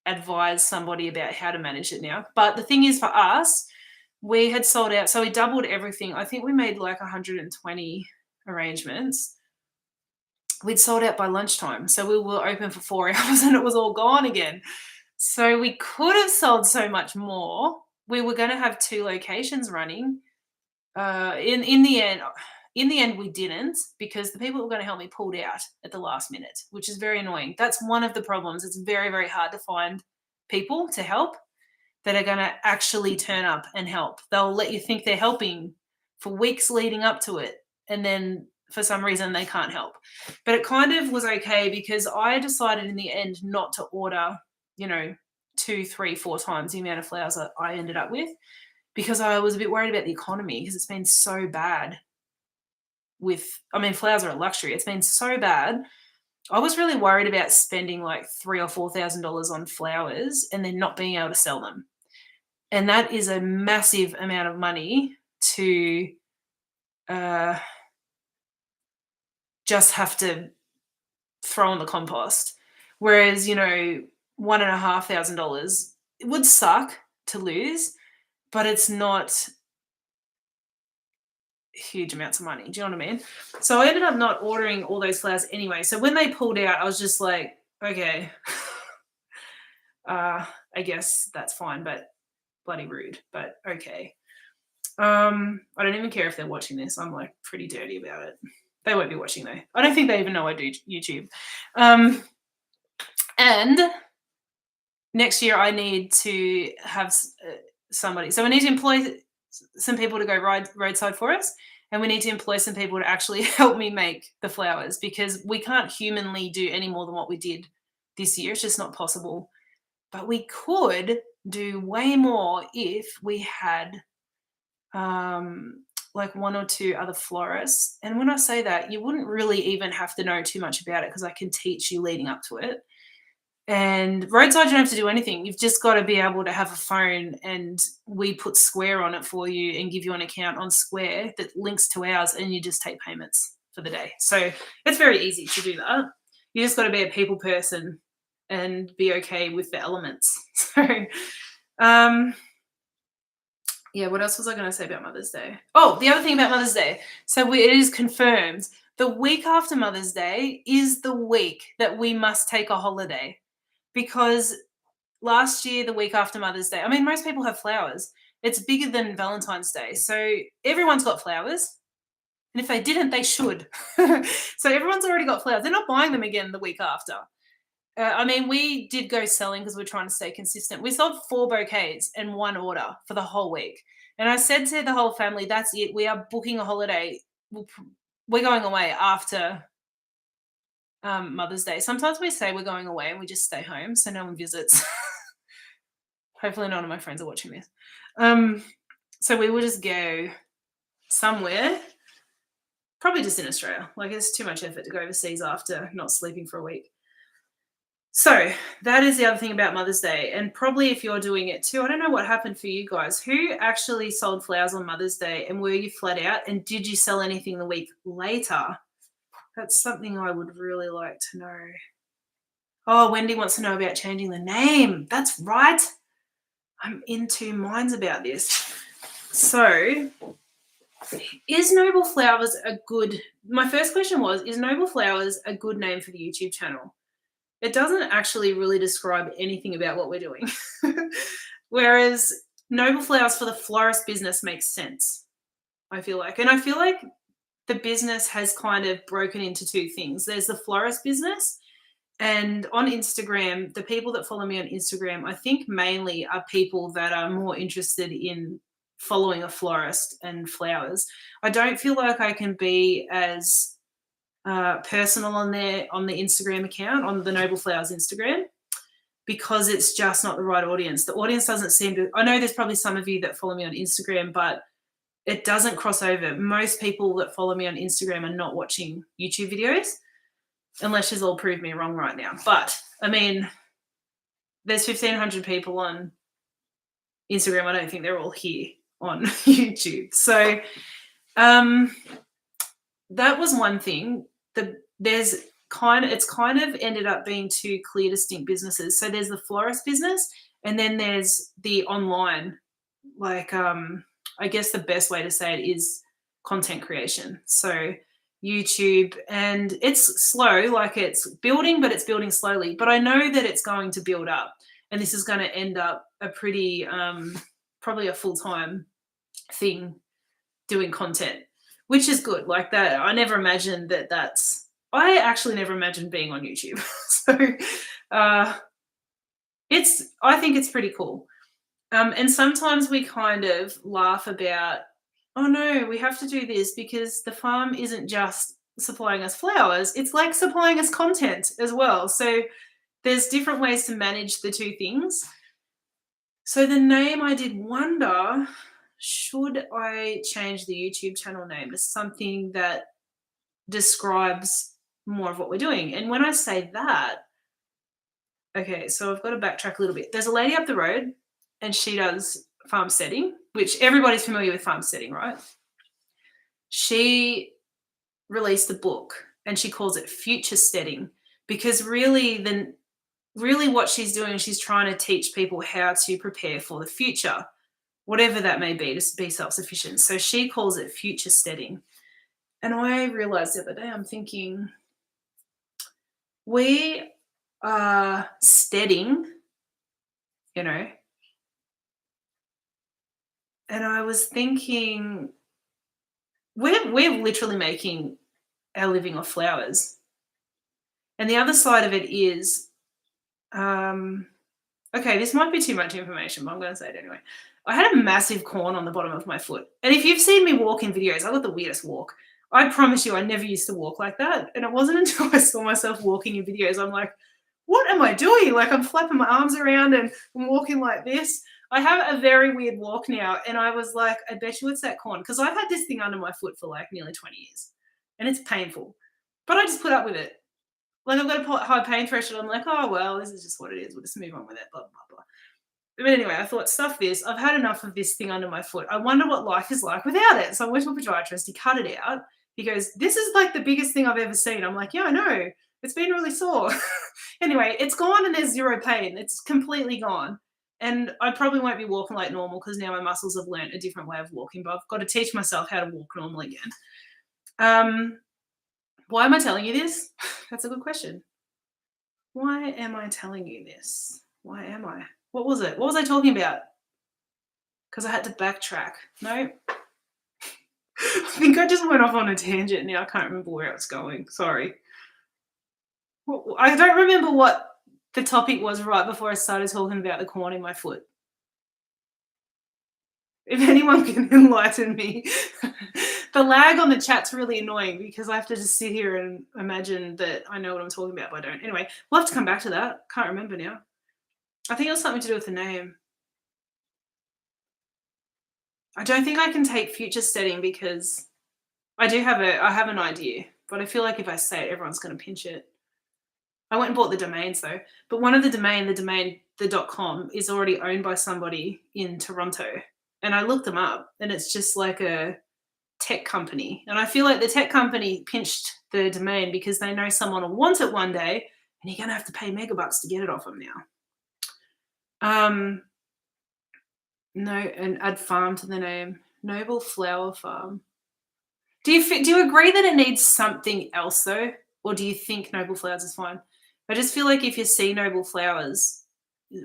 advise somebody about how to manage it now. But the thing is, for us, we had sold out. So we doubled everything. I think we made like 120 arrangements. We'd sold out by lunchtime. So we were open for 4 hours and it was all gone again. So we could have sold so much more. We were going to have 2 locations running. In the end, we didn't, because the people who were going to help me pulled out at the last minute, which is very annoying. That's one of the problems. It's very, very hard to find people to help that are going to actually turn up and help. They'll let you think they're helping for weeks leading up to it, and then for some reason they can't help. But it kind of was okay, because I decided in the end not to order, 2, 3, 4 times the amount of flowers that I ended up with, because I was a bit worried about the economy, because it's been so bad. Flowers are a luxury. It's been so bad. I was really worried about spending like $3,000 or $4,000 on flowers and then not being able to sell them. And that is a massive amount of money to just have to throw in the compost. Whereas, $1,500, it would suck to lose, but it's not huge amounts of money. Do you know what I mean? So I ended up not ordering all those flowers anyway. So when they pulled out, I was just like, okay, I guess that's fine, but bloody rude, but okay. I don't even care if they're watching this. I'm like pretty dirty about it. They won't be watching though. I don't think they even know I do YouTube. And next year I need to have somebody. So I need to employ some people to go roadside for us, and we need to employ some people to actually help me make the flowers, because we can't humanly do any more than what we did this year. It's just not possible. But we could do way more if we had like 1 or 2 other florists. And when I say that, you wouldn't really even have to know too much about it, because I can teach you leading up to it. And roadside, you don't have to do anything. You've just got to be able to have a phone, and we put Square on it for you and give you an account on Square that links to ours, and you just take payments for the day. So it's very easy to do that. You just got to be a people person and be okay with the elements. So, yeah, what else was I going to say about Mother's Day? Oh, the other thing about Mother's Day. So it is confirmed. The week after Mother's Day is the week that we must take a holiday. Because last year, the week after Mother's Day, most people have flowers. It's bigger than Valentine's Day. So everyone's got flowers. And if they didn't, they should. So everyone's already got flowers. They're not buying them again the week after. I mean, we did go selling because we're trying to stay consistent. We sold 4 bouquets in one order for the whole week. And I said to the whole family, that's it. We are booking a holiday. We're going away after Mother's Day. Sometimes we say we're going away and we just stay home so no one visits. Hopefully none of my friends are watching this. So we will just go somewhere, probably just in Australia. Like, it's too much effort to go overseas after not sleeping for a week. So that is the other thing about Mother's Day. And probably if you're doing it too, I don't know what happened for you guys. Who actually sold flowers on Mother's Day, and were you flat out? And did you sell anything the week later? That's something I would really like to know. Oh, Wendy wants to know about changing the name. That's right. I'm in 2 minds about this. So is Noble Flowers a good, my first question was, is Noble Flowers a good name for the YouTube channel? It doesn't actually really describe anything about what we're doing. Whereas Noble Flowers for the florist business makes sense, I feel like. And I feel like the business has kind of broken into 2 things. There's the florist business, and on Instagram, the people that follow me on Instagram, I think mainly are people that are more interested in following a florist and flowers. I don't feel like I can be as personal on the Instagram account, on the Noble Flowers Instagram, because it's just not the right audience. The audience doesn't seem to, I know there's probably some of you that follow me on Instagram, but it doesn't cross over. Most people that follow me on Instagram are not watching YouTube videos, unless she's all proved me wrong right now. But I mean, there's 1,500 people on Instagram. I don't think they're all here on YouTube. So that was one thing. It's kind of ended up being 2 clear, distinct businesses. So there's the florist business, and then there's the online, like I guess the best way to say it is content creation. So YouTube, and it's slow, like it's building, but it's building slowly. But I know that it's going to build up, and this is going to end up a pretty probably a full-time thing doing content, which is good. Like that, I never imagined I actually never imagined being on YouTube. So I think it's pretty cool. And sometimes we kind of laugh about, oh no, we have to do this because the farm isn't just supplying us flowers, it's like supplying us content as well. So there's different ways to manage the 2 things. So the name, I did wonder, should I change the YouTube channel name to something that describes more of what we're doing? And when I say that, okay, so I've got to backtrack a little bit. There's a lady up the road, and she does farm setting, which everybody's familiar with farm setting, right? She released a book, and she calls it future steading, because really what she's doing, she's trying to teach people how to prepare for the future, whatever that may be, to be self-sufficient. So she calls it future steading. And I realized the other day, I'm thinking, we are steading, you know, and I was thinking, we're literally making our living off flowers. And the other side of it is, okay, this might be too much information, but I'm going to say it anyway. I had a massive corn on the bottom of my foot. And if you've seen me walk in videos, I got the weirdest walk. I promise you, I never used to walk like that. And it wasn't until I saw myself walking in videos, I'm like, what am I doing? Like, I'm flapping my arms around and I'm walking like this. I have a very weird walk now. And I was like, I bet you it's that corn. Because I've had this thing under my foot for like nearly 20 years. And it's painful. But I just put up with it. Like, I've got a high pain threshold. I'm like, oh, well, this is just what it is. We'll just move on with it, blah, blah, blah. But anyway, I thought, stuff this. I've had enough of this thing under my foot. I wonder what life is like without it. So I went to a podiatrist. He cut it out. He goes, this is like the biggest thing I've ever seen. I'm like, yeah, I know. It's been really sore. Anyway, it's gone and there's 0 pain. It's completely gone. And I probably won't be walking like normal because now my muscles have learnt a different way of walking, but I've got to teach myself how to walk normal again. Why am I telling you this? That's a good question. Why am I telling you this? Why am I? What was it? What was I talking about? Because I had to backtrack. No. I think I just went off on a tangent now. I can't remember where I was going. Sorry. I don't remember what the topic was right before I started talking about the corn in my foot. If anyone can enlighten me. The lag on the chat's really annoying because I have to just sit here and imagine that I know what I'm talking about, but I don't. Anyway, we'll have to come back to that. Can't remember now. I think it was something to do with the name. I don't think I can take future steading because I have an idea, but I feel like if I say it, everyone's going to pinch it. I went and bought the domains though, but one of the domain, the .com is already owned by somebody in Toronto, and I looked them up, and it's just like a tech company, and I feel like the tech company pinched the domain because they know someone will want it one day, and you're going to have to pay megabucks to get it off them now. No, and add farm to the name. Noble Flower Farm. Do you agree that it needs something else though, or do you think Noble Flowers is fine? I just feel like if you see Noble Flowers,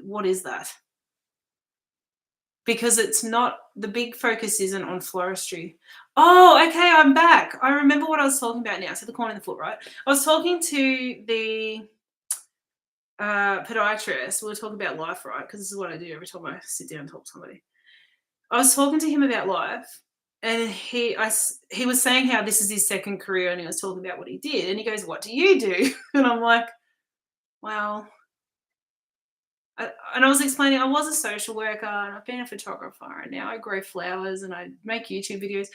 what is that? Because it's not, the big focus isn't on floristry. Oh, okay, I'm back. I remember what I was talking about now. So the corn in the foot, right? I was talking to the podiatrist. We were talking about life, right? Because this is what I do every time I sit down and talk to somebody. I was talking to him about life, and he was saying how this is his second career, and he was talking about what he did, and he goes, "What do you do?" And I'm like, "Well," and I was explaining I was a social worker, and I've been a photographer, and now I grow flowers and I make YouTube videos.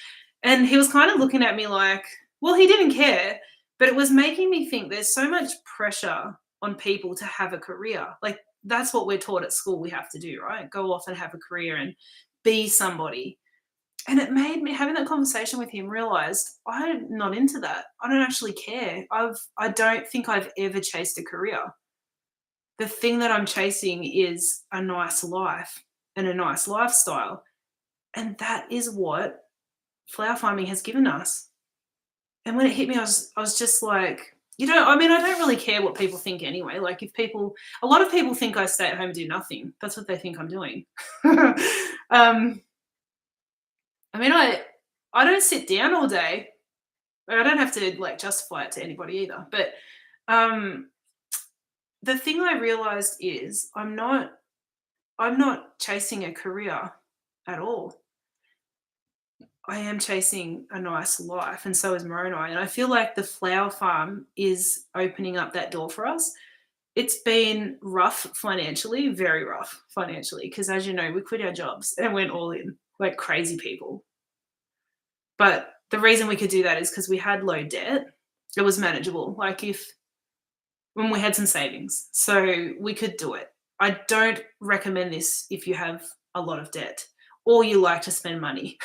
And he was kind of looking at me like, well, he didn't care, but it was making me think there's so much pressure on people to have a career. Like that's what we're taught at school we have to do, right? Go off and have a career and be somebody. And it made me, having that conversation with him, realized I'm not into that. I don't actually care. I don't think I've ever chased a career. The thing that I'm chasing is a nice life and a nice lifestyle. And that is what flower farming has given us. And when it hit me, I was just like, I don't really care what people think anyway. Like a lot of people think I stay at home and do nothing. That's what they think I'm doing. I don't sit down all day. I don't have to like justify it to anybody either. But the thing I realized is I'm not chasing a career at all. I am chasing a nice life, and so is Moroni. And I feel like the flower farm is opening up that door for us. It's been rough financially, very rough financially, because as you know, we quit our jobs and went all in like crazy people. But the reason we could do that is because we had low debt. It was manageable. Like when we had some savings, so we could do it. I don't recommend this if you have a lot of debt or you like to spend money.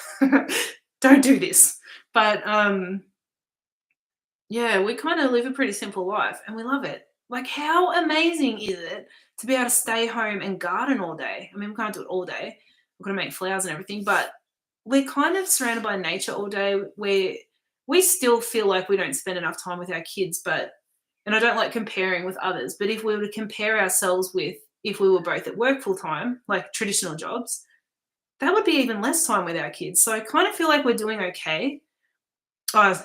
Don't do this. But yeah, we kind of live a pretty simple life and we love it. Like, how amazing is it to be able to stay home and garden all day? I mean, we can't do it all day. We're going to make flowers and everything, but we're kind of surrounded by nature all day where we still feel like we don't spend enough time with our kids, and I don't like comparing with others, but if we were to compare ourselves with if we were both at work full time, like traditional jobs, that would be even less time with our kids. So I kind of feel like we're doing okay. Oh,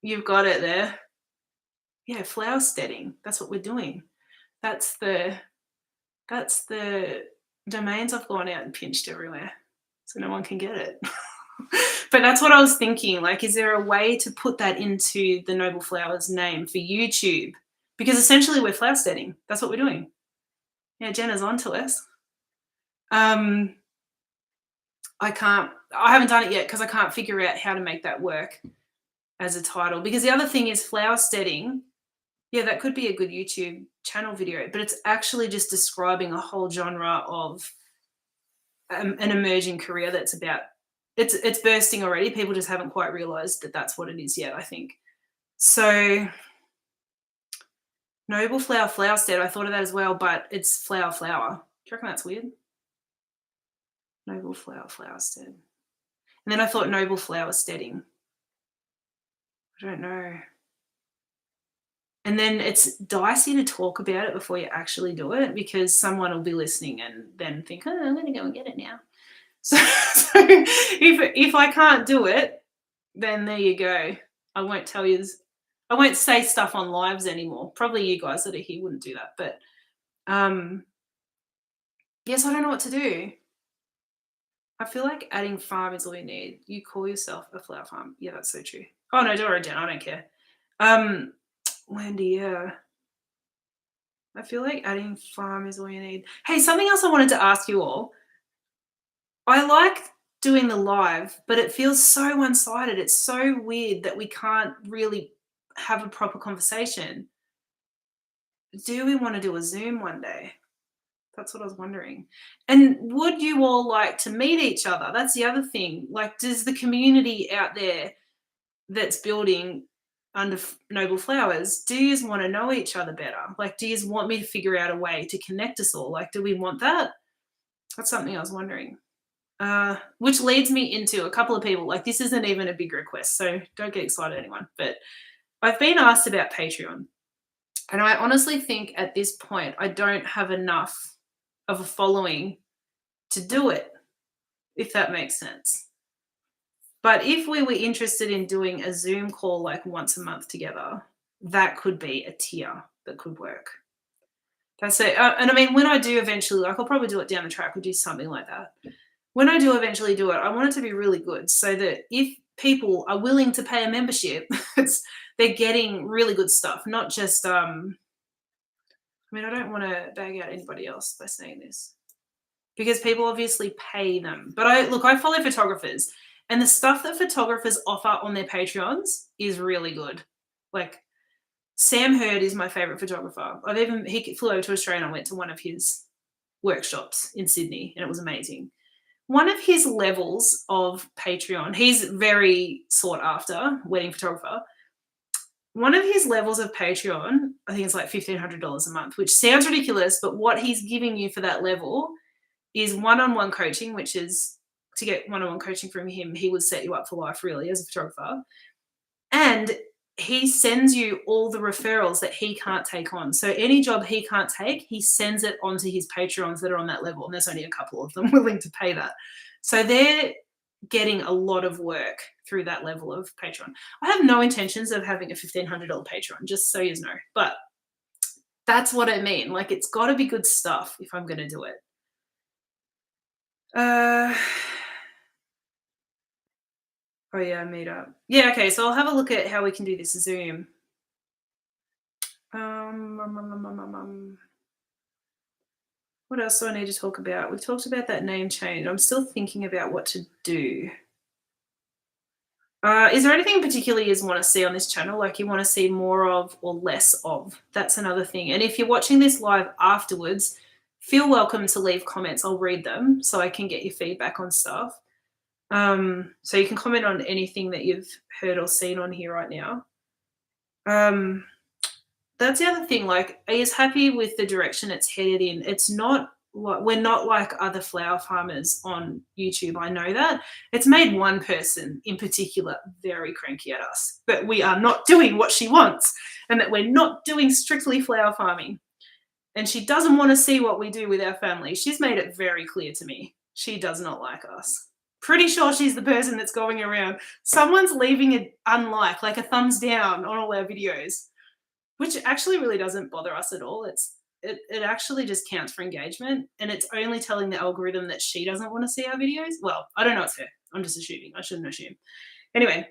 you've got it there. Yeah, flower steading. That's what we're doing. That's the domains I've gone out and pinched everywhere, so no one can get it. But that's what I was thinking. Like, is there a way to put that into the Noble Flowers name for YouTube? Because essentially we're flower steading. That's what we're doing. Yeah, Jenna's on to us. I haven't done it yet because I can't figure out how to make that work as a title. Because the other thing is flower steading. Yeah, that could be a good YouTube channel video, but it's actually just describing a whole genre of an emerging career that's about, it's bursting already. People just haven't quite realized that that's what it is yet, I think. So Noble Flower stead, I thought of that as well, but it's flower. Do you reckon that's weird? Noble Flower stead. And then I thought Noble Flower steading. I don't know. And then it's dicey to talk about it before you actually do it because someone will be listening and then think, oh, I'm going to go and get it now. So if I can't do it, then there you go. I won't tell you. I won't say stuff on lives anymore. Probably you guys that are here wouldn't do that, but um, yes, I don't know what to do. I feel like adding farm is all you need. You call yourself a flower farm. Yeah, that's so true. Oh no, Dora Jen, I don't care. Um, Wendy, yeah. I feel like adding farm is all you need. Hey, something else I wanted to ask you all. I like doing the live, but it feels so one-sided. It's so weird that we can't really have a proper conversation. Do we want to do a Zoom one day? That's what I was wondering. And would you all like to meet each other? That's the other thing. Like, does the community out there that's building under Noble Flowers, do you want to know each other better? Like, do you want me to figure out a way to connect us all? Like, do we want that? That's something I was wondering. Which leads me into a couple of people. Like, this isn't even a big request, so don't get excited, anyone. But I've been asked about Patreon. And I honestly think at this point, I don't have enough of a following to do it, if that makes sense. But if we were interested in doing a Zoom call like once a month together, that could be a tier that could work. That's it. And I mean, when I do eventually, like I'll probably do it down the track or do something like that. When I do eventually do it, I want it to be really good so that if people are willing to pay a membership, they're getting really good stuff, not just I mean, I don't want to bag out anybody else by saying this because people obviously pay them. But I follow photographers, and the stuff that photographers offer on their Patreons is really good. Like Sam Hurd is my favorite photographer. He flew over to Australia and I went to one of his workshops in Sydney, and it was amazing. One of his levels of Patreon, he's very sought after wedding photographer. One of his levels of Patreon, I think it's like $1,500 a month, which sounds ridiculous, but what he's giving you for that level is one-on-one coaching, which is to get one-on-one coaching from him, he would set you up for life really as a photographer. And he sends you all the referrals that he can't take on. So any job he can't take, he sends it onto his Patreons that are on that level. And there's only a couple of them willing to pay that. So they're getting a lot of work through that level of Patreon. I have no intentions of having a $1,500 Patreon, just so you know. But that's what I mean. Like, it's got to be good stuff if I'm going to do it. Oh yeah, meetup. Yeah, okay. So I'll have a look at how we can do this Zoom. What else do I need to talk about? We've talked about that name change. I'm still thinking about what to do. Is there anything in particular you want to see on this channel? Like you want to see more of or less of? That's another thing. And if you're watching this live afterwards, feel welcome to leave comments. I'll read them so I can get your feedback on stuff. So you can comment on anything that you've heard or seen on here right now. That's the other thing. Like, are you happy with the direction it's headed in? It's not like we're not like other flower farmers on YouTube. I know that it's made one person in particular very cranky at us, but we are not doing what she wants, and that we're not doing strictly flower farming. And she doesn't want to see what we do with our family. She's made it very clear to me. She does not like us. Pretty sure she's the person that's going around. Someone's leaving an unlike, like a thumbs down on all our videos, which actually really doesn't bother us at all. It actually just counts for engagement, and it's only telling the algorithm that she doesn't want to see our videos. Well, I don't know it's her. I'm just assuming. I shouldn't assume. Anyway,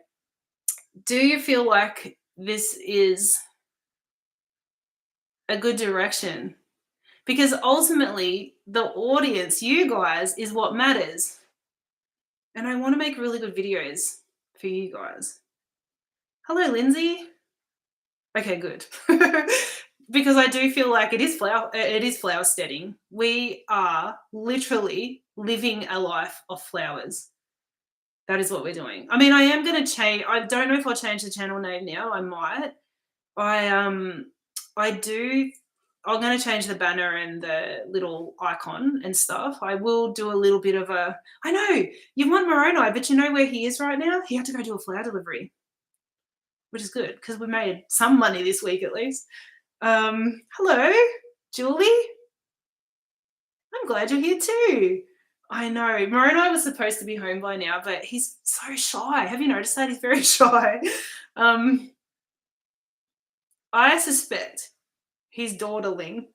do you feel like this is a good direction? Because ultimately, the audience, you guys, is what matters. And I want to make really good videos for you guys. Hello, Lindsay. Okay, good. Because I do feel like it is flower steading. We are literally living a life of flowers. That is what we're doing. I mean, I am going to change. I don't know if I'll change the channel name now. I might. I'm going to change the banner and the little icon and stuff. I will do a little bit of I know, you want Moroni, but you know where he is right now? He had to go do a flower delivery, which is good because we made some money this week at least. Hello, Julie. I'm glad you're here too. I know. Moroni was supposed to be home by now, but he's so shy. Have you noticed that? He's very shy. Um, I suspect he's dawdling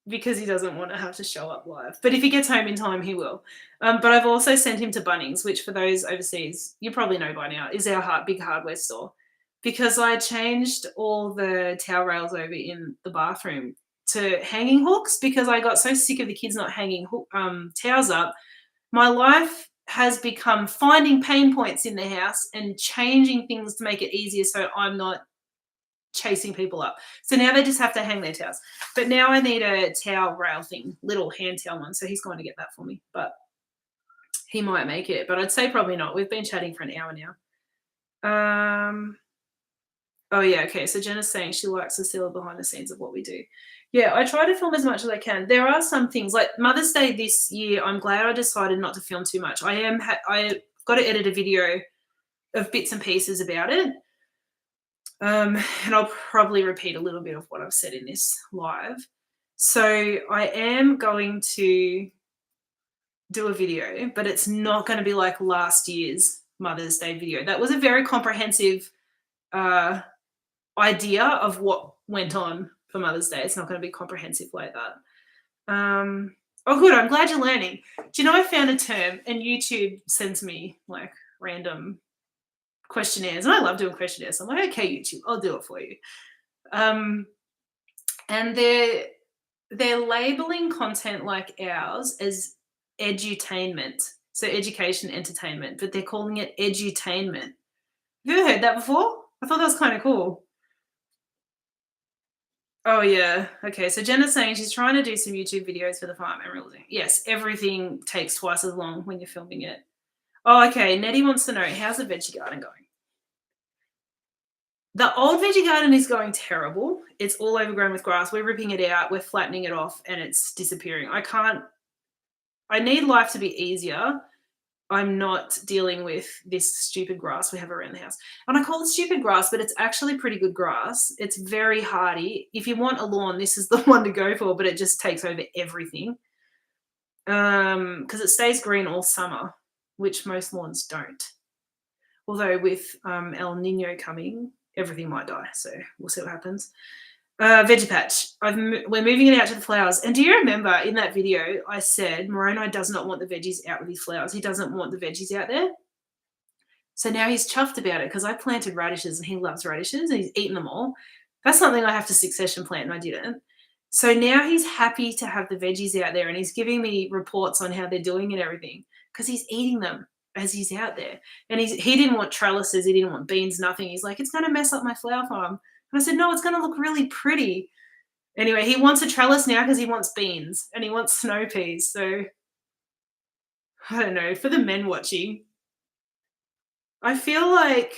because he doesn't want to have to show up live. But if he gets home in time, he will. But I've also sent him to Bunnings, which for those overseas, you probably know by now, is our big hardware store. Because I changed all the towel rails over in the bathroom to hanging hooks because I got so sick of the kids not hanging towels up. My life has become finding pain points in the house and changing things to make it easier so I'm not chasing people up. So now they just have to hang their towels. But now I need a towel rail thing, little hand towel one. So he's going to get that for me. But he might make it. But I'd say probably not. We've been chatting for an hour now. Oh yeah, okay. So Jenna's saying she likes to see the behind the scenes of what we do. Yeah, I try to film as much as I can. There are some things like Mother's Day this year. I'm glad I decided not to film too much. I've got to edit a video of bits and pieces about it. And I'll probably repeat a little bit of what I've said in this live. So I am going to do a video, but it's not going to be like last year's Mother's Day video. That was a very comprehensive idea of what went on for Mother's Day. It's not going to be comprehensive like that. Oh, good. I'm glad you're learning. Do you know I found a term and YouTube sends me like random questionnaires, and I love doing questionnaires. I'm like, okay, YouTube, I'll do it for you. And they're labeling content like ours as edutainment, so education, entertainment, but they're calling it edutainment. Have you ever heard that before? I thought that was kind of cool. Oh yeah. Okay. So Jenna's saying she's trying to do some YouTube videos for the farm and realizing, yes, everything takes twice as long when you're filming it. Oh, okay. Nettie wants to know, how's the veggie garden going? The old veggie garden is going terrible. It's all overgrown with grass. We're ripping it out. We're flattening it off and it's disappearing. I need life to be easier. I'm not dealing with this stupid grass we have around the house. And I call it stupid grass, but it's actually pretty good grass. It's very hardy. If you want a lawn, this is the one to go for, but it just takes over everything. Because it stays green all summer, which most lawns don't. Although with El Nino coming, everything might die. So we'll see what happens. Veggie patch. We're moving it out to the flowers. And do you remember in that video I said Moroni does not want the veggies out with his flowers. He doesn't want the veggies out there. So now he's chuffed about it because I planted radishes and he loves radishes and he's eaten them all. That's something I have to succession plant and I didn't. So now he's happy to have the veggies out there and he's giving me reports on how they're doing and everything because he's eating them as he's out there. And he didn't want trellises, he didn't want beans, nothing. He's like, it's going to mess up my flower farm. And I said, no, it's going to look really pretty. Anyway, he wants a trellis now because he wants beans and he wants snow peas. So, I don't know, for the men watching, I feel like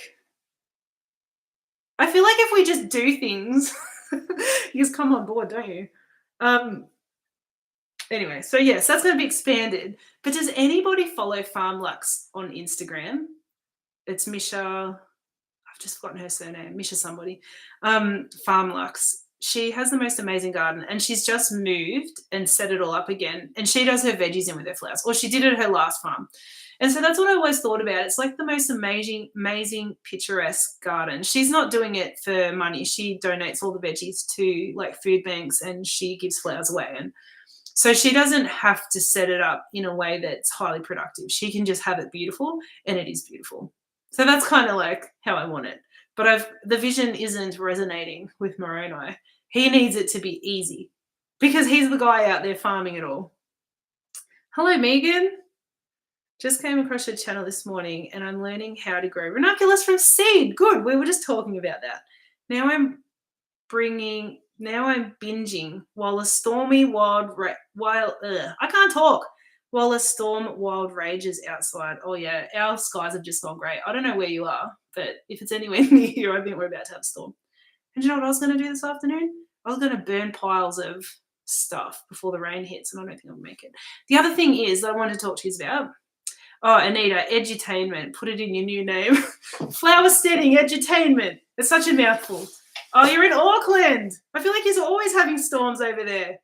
if we just do things, you just come on board, don't you? Anyway, so yes, that's going to be expanded. But does anybody follow Farm Lux on Instagram? It's Misha. I've just forgotten her surname. Misha somebody. Farm Lux. She has the most amazing garden and she's just moved and set it all up again. And she does her veggies in with her flowers, or she did it at her last farm. And so that's what I always thought about. It's like the most amazing, picturesque garden. She's not doing it for money. She donates all the veggies to like food banks and she gives flowers away. And so she doesn't have to set it up in a way that's highly productive. She can just have it beautiful and it is beautiful. So that's kind of like how I want it. But the vision isn't resonating with Moroni. He needs it to be easy because he's the guy out there farming it all. Hello, Megan. Just came across your channel this morning and I'm learning how to grow ranunculus from seed. Good. We were just talking about that. Now I'm binging while a stormy while a storm wild rages outside. Oh yeah, our skies have just gone grey. I don't know where you are, but if it's anywhere near here, I think we're about to have a storm. And you know what I was going to do this afternoon? I was going to burn piles of stuff before the rain hits, and I don't think I'll make it. The other thing is that I wanted to talk to you about. Oh, Anita, edutainment. Put it in your new name. Flower setting, edutainment. It's such a mouthful. Oh, you're in Auckland. I feel like he's always having storms over there.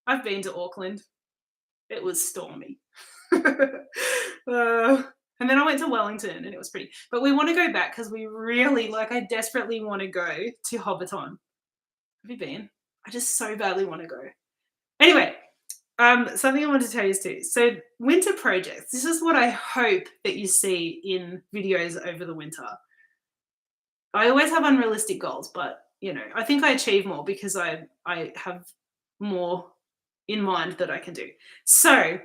I've been to Auckland. It was stormy. Uh, and then I went to Wellington and it was pretty. But we want to go back because we really like. I desperately want to go to Hobbiton. Have you been? I just so badly want to go. Anyway, something I wanted to tell you is too. So winter projects. This is what I hope that you see in videos over the winter. I always have unrealistic goals, but I think I achieve more because I have more in mind that I can do. So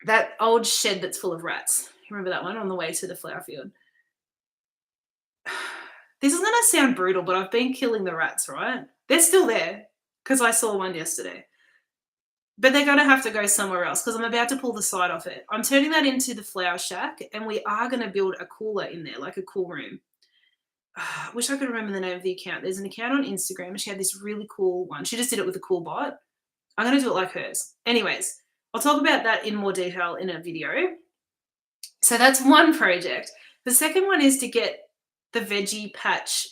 that old shed that's full of rats. Remember that one on the way to the flower field? This is going to sound brutal, but I've been killing the rats, right? They're still there because I saw one yesterday. But they're going to have to go somewhere else because I'm about to pull the side off it. I'm turning that into the flower shack, and we are going to build a cooler in there, like a cool room. I wish I could remember the name of the account. There's an account on Instagram, and she had this really cool one. She just did it with a cool bot. I'm going to do it like hers. Anyways, I'll talk about that in more detail in a video. So that's one project. The second one is to get the veggie patch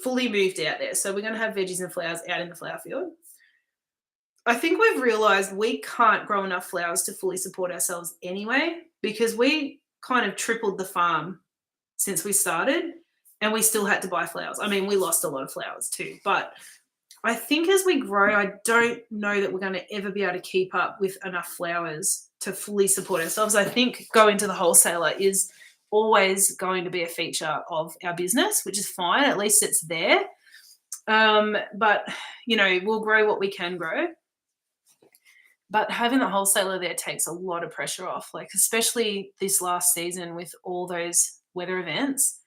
fully moved out there. So we're going to have veggies and flowers out in the flower field. I think we've realized we can't grow enough flowers to fully support ourselves anyway, because we kind of tripled the farm since we started and we still had to buy flowers. I mean, we lost a lot of flowers too, but I think as we grow, I don't know that we're going to ever be able to keep up with enough flowers to fully support ourselves. I think going to the wholesaler is always going to be a feature of our business, which is fine. At least it's there. But, we'll grow what we can grow. But having the wholesaler there takes a lot of pressure off, like especially this last season with all those weather events.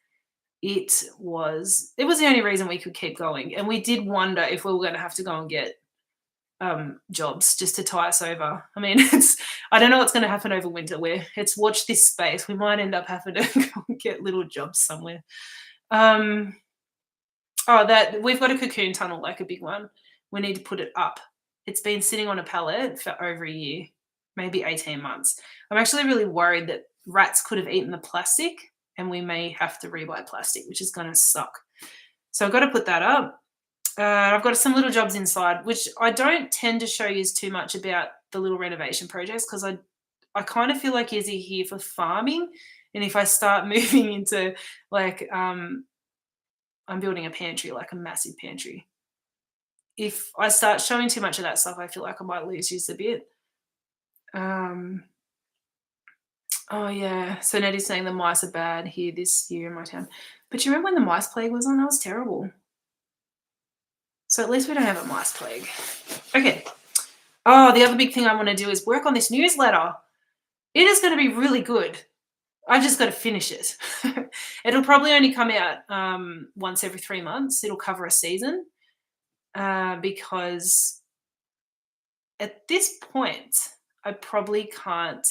It was the only reason we could keep going. And we did wonder if we were going to have to go and get jobs just to tie us over. I mean, I don't know what's going to happen over winter. It's watch this space. We might end up having to go and get little jobs somewhere. That we've got a cocoon tunnel, like a big one. We need to put it up. It's been sitting on a pallet for over a year, maybe 18 months. I'm actually really worried that rats could have eaten the plastic and we may have to rebuy plastic, which is going to suck. So I've got to put that up. I've got some little jobs inside, which I don't tend to show you too much about the little renovation projects because I kind of feel like you're here for farming. And if I start moving into like, I'm building a pantry, like a massive pantry. If I start showing too much of that stuff, I feel like I might lose you a bit. Oh, yeah. So Nettie's saying the mice are bad here this year in my town. But you remember when the mice plague was on? That was terrible. So at least we don't have a mice plague. Okay. Oh, the other big thing I want to do is work on this newsletter. It is going to be really good. I've just got to finish it. It'll probably only come out once every 3 months. It'll cover a season because at this point, I probably can't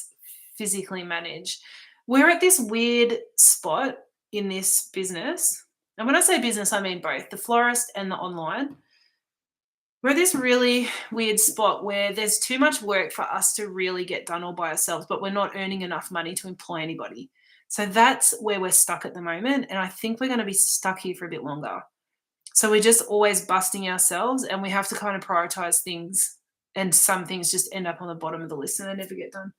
physically manage. We're at this weird spot in this business. And when I say business, I mean both the florist and the online. We're at this really weird spot where there's too much work for us to really get done all by ourselves, but we're not earning enough money to employ anybody. So that's where we're stuck at the moment. And I think we're going to be stuck here for a bit longer. So we're just always busting ourselves and we have to kind of prioritize things. And some things just end up on the bottom of the list and they never get done.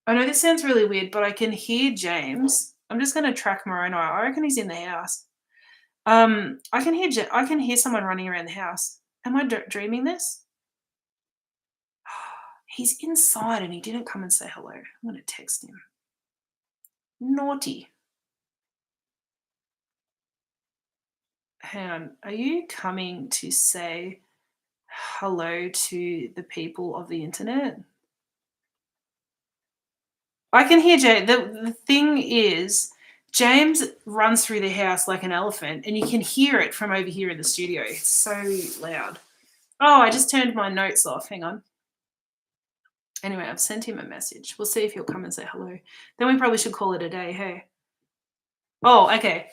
I know this sounds really weird, but I can hear James. I'm just going to track Moroni. I reckon he's in the house. I can hear someone running around the house. Am I dreaming this? He's inside and he didn't come and say hello. I'm going to text him. Naughty. Hang on. Are you coming to say hello to the people of the internet? I can hear James. The thing is, James runs through the house like an elephant, and you can hear it from over here in the studio. It's so loud. Oh, I just turned my notes off. Hang on. Anyway, I've sent him a message. We'll see if he'll come and say hello. Then we probably should call it a day, hey? Oh, okay.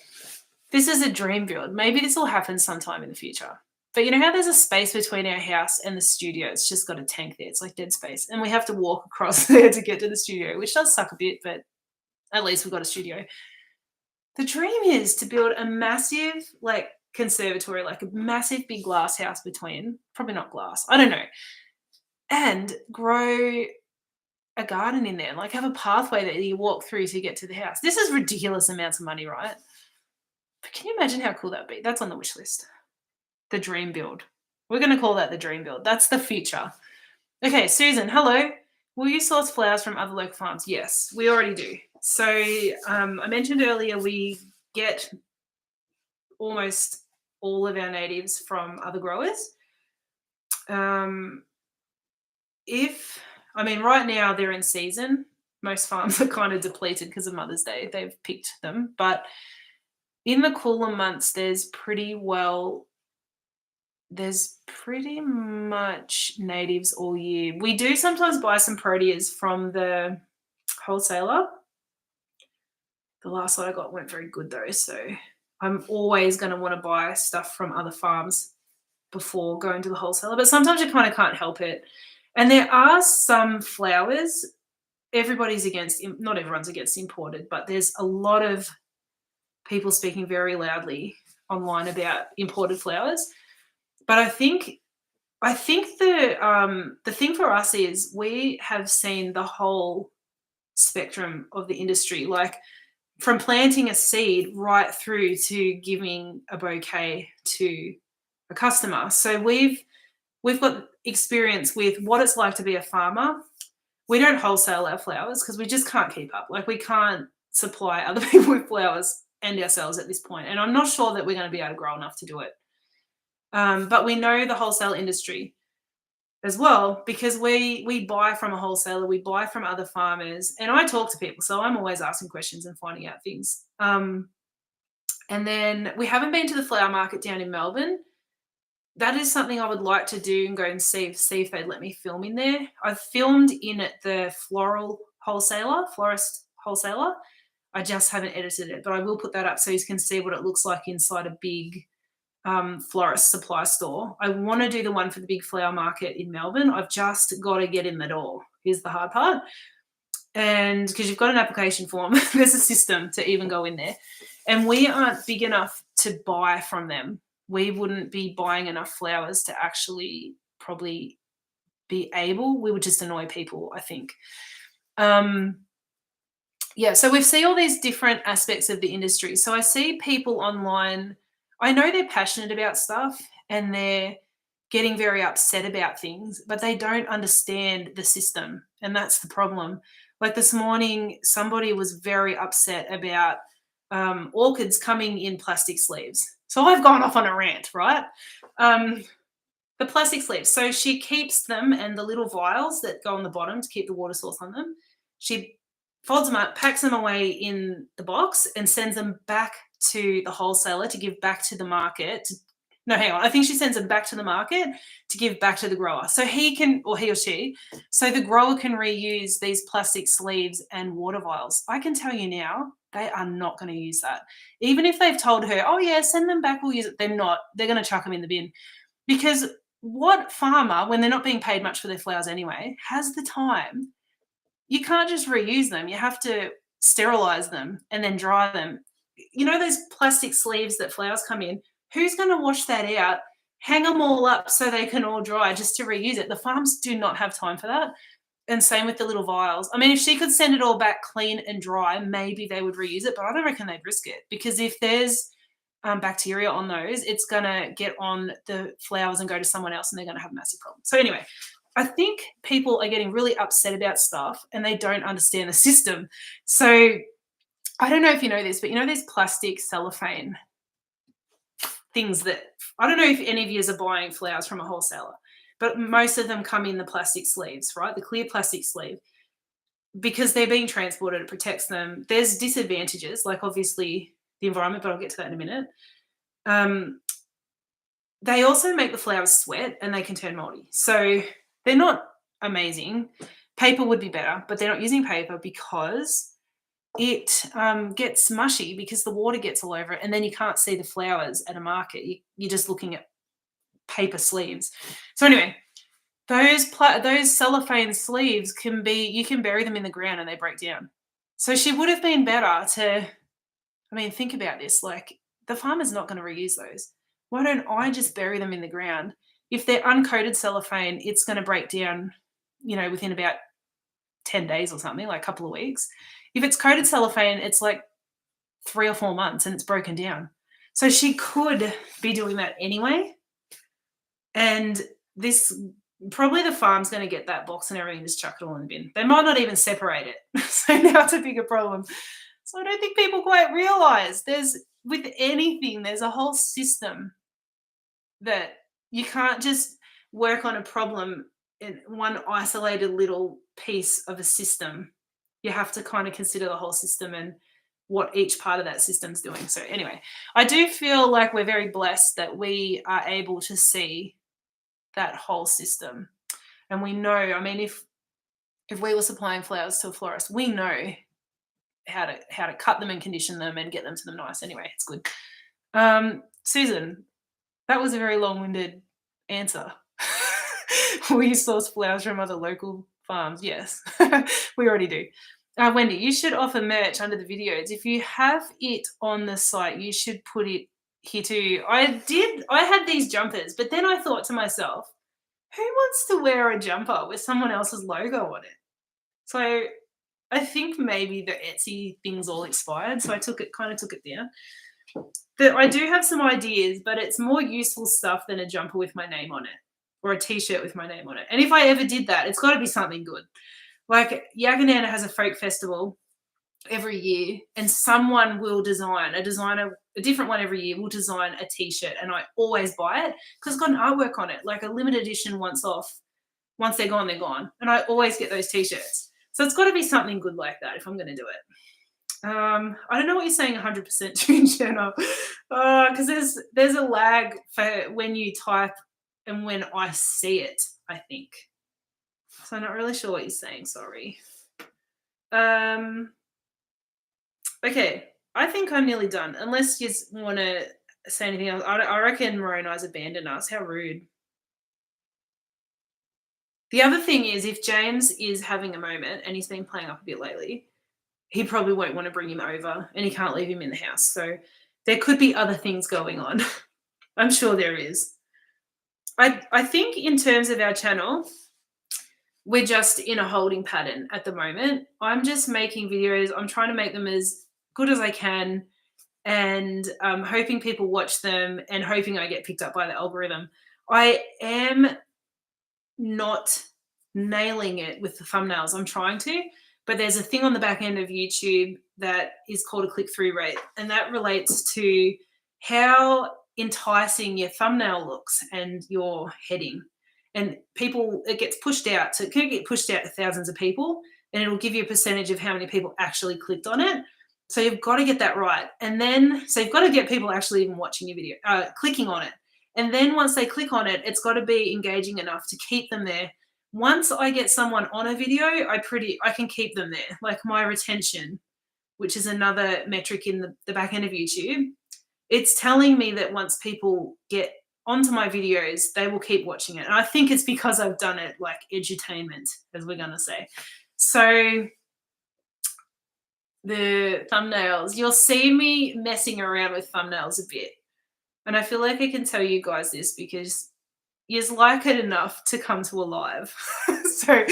This is a dream build. Maybe this will happen sometime in the future. But you know how there's a space between our house and the studio? It's just got a tank there. It's like dead space. And we have to walk across there to get to the studio, which does suck a bit, but at least we've got a studio. The dream is to build a massive, like, conservatory, like a massive big glass house between. Probably not glass. I don't know. And grow a garden in there, like have a pathway that you walk through to get to the house. This is ridiculous amounts of money, right? But can you imagine how cool that'd be? That's on the wish list. The dream build. We're going to call that the dream build. That's the future. Okay, Susan, hello. Will you source flowers from other local farms? Yes, we already do. So I mentioned earlier we get almost all of our natives from other growers. Right now they're in season. Most farms are kind of depleted because of Mother's Day. They've picked them. But in the cooler months, there's pretty much natives all year. We do sometimes buy some proteas from the wholesaler. The last lot I got weren't very good though, so I'm always going to want to buy stuff from other farms before going to the wholesaler. But sometimes you kind of can't help it. And there are some flowers, not everyone's against imported, but there's a lot of people speaking very loudly online about imported flowers. But I think the thing for us is we have seen the whole spectrum of the industry, like from planting a seed right through to giving a bouquet to a customer. So we've got experience with what it's like to be a farmer. We don't wholesale our flowers because we just can't keep up. Like we can't supply other people with flowers and ourselves at this point. And I'm not sure that we're going to be able to grow enough to do it. But we know the wholesale industry as well because we buy from a wholesaler, we buy from other farmers, and I talk to people. So I'm always asking questions and finding out things. And then we haven't been to the flower market down in Melbourne. That is something I would like to do and go and see if they'd let me film in there. I've filmed in at the florist wholesaler. I just haven't edited it, but I will put that up so you can see what it looks like inside a big florist supply store. I want to do the one for the big flower market in Melbourne. I've just got to get in the door. Here's the hard part. And because you've got an application form, there's a system to even go in there. And we aren't big enough to buy from them. We wouldn't be buying enough flowers to actually probably be able. We would just annoy people, I think. So we see all these different aspects of the industry. So I see people online, I know they're passionate about stuff and they're getting very upset about things, but they don't understand the system. And that's the problem. Like this morning, somebody was very upset about orchids coming in plastic sleeves. So I've gone off on a rant, right? The plastic sleeves. So she keeps them and the little vials that go on the bottom to keep the water source on them. She folds them up, packs them away in the box and sends them back to the wholesaler to give back to the market. I think she sends them back to the market to give back to the grower. So he or she, so the grower can reuse these plastic sleeves and water vials. I can tell you now, they are not going to use that. Even if they've told her, oh yeah, send them back, we'll use it. They're not. They're going to chuck them in the bin. Because what farmer, when they're not being paid much for their flowers anyway, has the time? You can't just reuse them. You have to sterilize them and then dry them. You know those plastic sleeves that flowers come in? Who's going to wash that out, hang them all up so they can all dry just to reuse it? The farms do not have time for that. And same with the little vials. I mean, if she could send it all back clean and dry, maybe they would reuse it, but I don't reckon they'd risk it because if there's bacteria on those, it's going to get on the flowers and go to someone else and they're going to have a massive problem. So anyway, I think people are getting really upset about stuff and they don't understand the system. So I don't know if you know this, but you know these plastic cellophane things that, I don't know if any of you are buying flowers from a wholesaler, but most of them come in the plastic sleeves, right? The clear plastic sleeve. Because they're being transported, it protects them. There's disadvantages, like obviously the environment, but I'll get to that in a minute. They also make the flowers sweat and they can turn moldy. So they're not amazing. Paper would be better, but they're not using paper because it gets mushy because the water gets all over it and then you can't see the flowers at a market. You're just looking at paper sleeves. So anyway, those cellophane sleeves you can bury them in the ground and they break down. So she would have been better think about this, like the farmer's not going to reuse those. Why don't I just bury them in the ground? If they're uncoated cellophane, it's going to break down, within about 10 days or something, like a couple of weeks. If it's coated cellophane, it's like 3 or 4 months and it's broken down. So she could be doing that anyway. And this probably the farm's going to get that box and everything, just chuck it all in the bin. They might not even separate it. So now it's a bigger problem. So I don't think people quite realize with anything, there's a whole system that you can't just work on a problem in one isolated little piece of a system. You have to kind of consider the whole system and what each part of that system's doing. So anyway, I do feel like we're very blessed that we are able to see that whole system. And we know, I mean, if we were supplying flowers to a florist, we know how to cut them and condition them and get them to them nice. Anyway, it's good. Susan, that was a very long-winded answer. Will you source flowers from other local farms? Yes, we already do. Wendy, you should offer merch under the videos. If you have it on the site, you should put it here too. I had these jumpers, but then I thought to myself, who wants to wear a jumper with someone else's logo on it? So I think maybe the Etsy thing's all expired, so I took it down. I do have some ideas, but it's more useful stuff than a jumper with my name on it or a t-shirt with my name on it. And if I ever did that, it's got to be something good. Like Yackandandah has a folk festival every year, and someone will design, a different one every year will design a t-shirt, and I always buy it because it's got an artwork on it, like a limited edition once off. Once they're gone, they're gone. And I always get those t-shirts. So it's got to be something good like that if I'm going to do it. I don't know what you're saying 100% to, Jenna, because there's a lag for when you type and when I see it, I think. So I'm not really sure what you're saying, sorry. Okay, I think I'm nearly done, unless you want to say anything else. I reckon Moroni's abandoned us. How rude. The other thing is, if James is having a moment, and he's been playing up a bit lately, he probably won't want to bring him over, and he can't leave him in the house. So there could be other things going on. I'm sure there is. I think in terms of our channel, we're just in a holding pattern at the moment. I'm just making videos. I'm trying to make them as good as I can, and hoping people watch them and hoping I get picked up by the algorithm. I am not nailing it with the thumbnails. I'm trying to, but there's a thing on the back end of YouTube that is called a click-through rate, and that relates to how enticing your thumbnail looks and your heading. And it gets pushed out to, it can get pushed out to thousands of people, and it'll give you a percentage of how many people actually clicked on it. So you've got to get that right. And then, so you've got to get people actually even watching your video, clicking on it. And then once they click on it, it's got to be engaging enough to keep them there. Once I get someone on a video, I can keep them there. Like my retention, which is another metric in the back end of YouTube, it's telling me that once people get onto my videos, they will keep watching it. And I think it's because I've done it like edutainment, as we're going to say. So the thumbnails, you'll see me messing around with thumbnails a bit. And I feel like I can tell you guys this because you like it enough to come to a live. So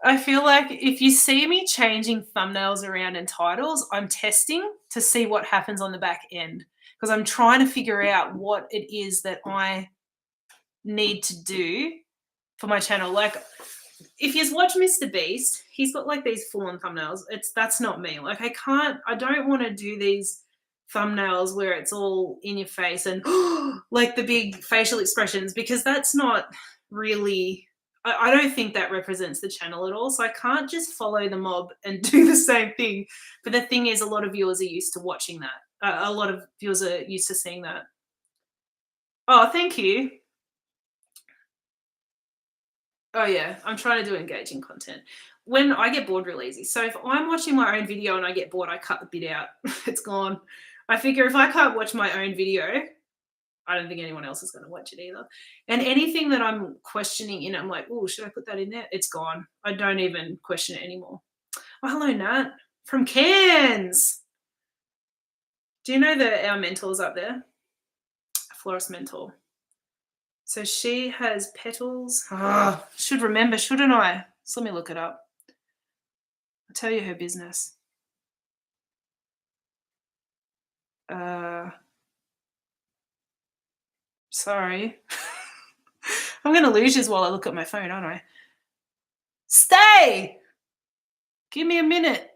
I feel like if you see me changing thumbnails around and titles, I'm testing to see what happens on the back end, because I'm trying to figure out what it is that I need to do for my channel. Like if you watch Mr. Beast, he's got like these full-on thumbnails. That's not me. Like I don't want to do these thumbnails where it's all in your face and like the big facial expressions, because that's not really, I don't think that represents the channel at all. So I can't just follow the mob and do the same thing. But the thing is, a lot of viewers are used to watching that. A lot of viewers are used to seeing that. Oh, thank you. Oh yeah, I'm trying to do engaging content. When I get bored real easy. So if I'm watching my own video and I get bored, I cut the bit out. It's gone. I figure if I can't watch my own video, I don't think anyone else is going to watch it either. And anything that I'm questioning in it, I'm like, oh, should I put that in there? It's gone. I don't even question it anymore. Oh, hello, Nat from Cairns. Do you know that our mentor's up there? A florist mentor. So she has petals. Oh, should remember, shouldn't I? So let me look it up. I'll tell you her business. Sorry. I'm gonna lose you while I look at my phone, aren't I? Stay! Give me a minute.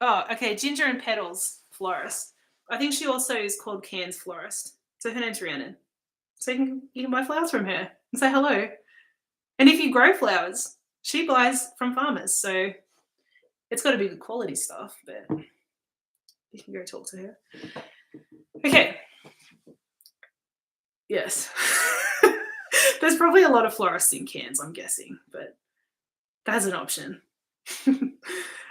Oh, okay. Ginger and Petals florist. I think she also is called Cairns Florist. So her name's Rhiannon. So you can buy flowers from her and say hello. And if you grow flowers, she buys from farmers. So it's got to be good quality stuff, but you can go talk to her. Okay. Yes. There's probably a lot of florists in Cairns, I'm guessing, but that's an option.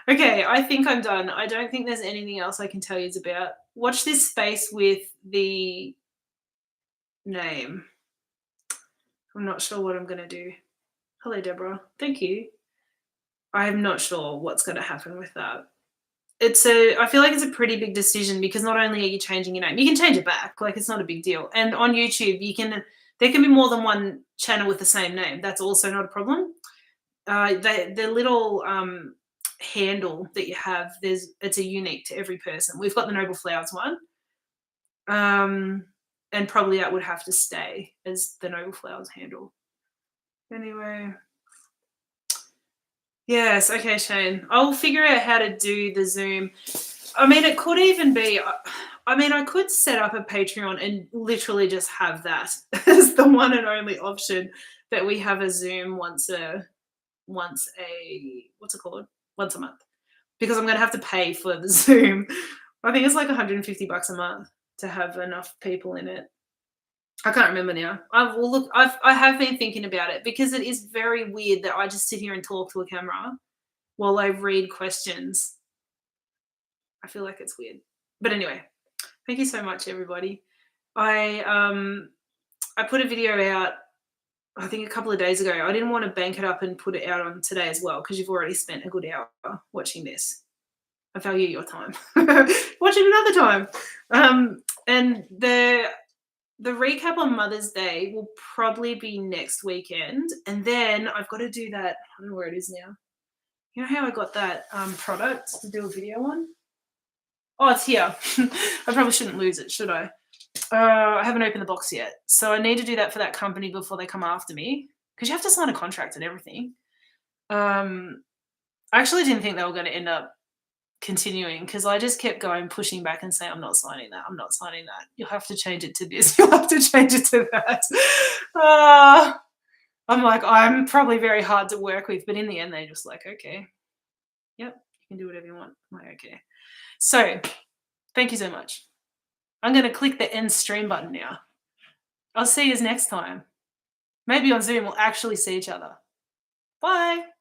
Okay, I think I'm done. I don't think there's anything else I can tell you about. Watch this space with the name. I'm not sure what I'm going to do. Hello, Deborah. Thank you. I'm not sure what's going to happen with that. I feel like it's a pretty big decision because not only are you changing your name, you can change it back. Like, it's not a big deal. And on YouTube, there can be more than one channel with the same name. That's also not a problem. The little handle that you have, it's a unique to every person. We've got the Noble Flowers one. And probably that would have to stay as the Noble Flowers handle. Anyway. Yes, okay, Shane. I'll figure out how to do the Zoom. I mean, it could even be, I could set up a Patreon and literally just have that as the one and only option, that we have a Zoom once a month, because I'm going to have to pay for the Zoom. I think it's like $150 a month to have enough people in it. I can't remember now. I have been thinking about it because it is very weird that I just sit here and talk to a camera while I read questions. I feel like it's weird. But anyway, thank you so much, everybody. I put a video out, I think a couple of days ago. I didn't want to bank it up and put it out on today as well because you've already spent a good hour watching this. I value your time. Watch it another time. And the recap on Mother's Day will probably be next weekend. And then I've got to do that. I don't know where it is now. You know how I got that product to do a video on? Oh, it's here. I probably shouldn't lose it, should I? I haven't opened the box yet. So I need to do that for that company before they come after me, because you have to sign a contract and everything. I actually didn't think they were going to end up continuing because I just kept pushing back and saying, I'm not signing that. I'm not signing that. You'll have to change it to this. You'll have to change it to that. I'm like, I'm probably very hard to work with. But in the end, they're just like, okay, yep, you can do whatever you want. I'm like, okay. So thank you so much. I'm going to click the end stream button now. I'll see you next time. Maybe on Zoom we'll actually see each other. Bye.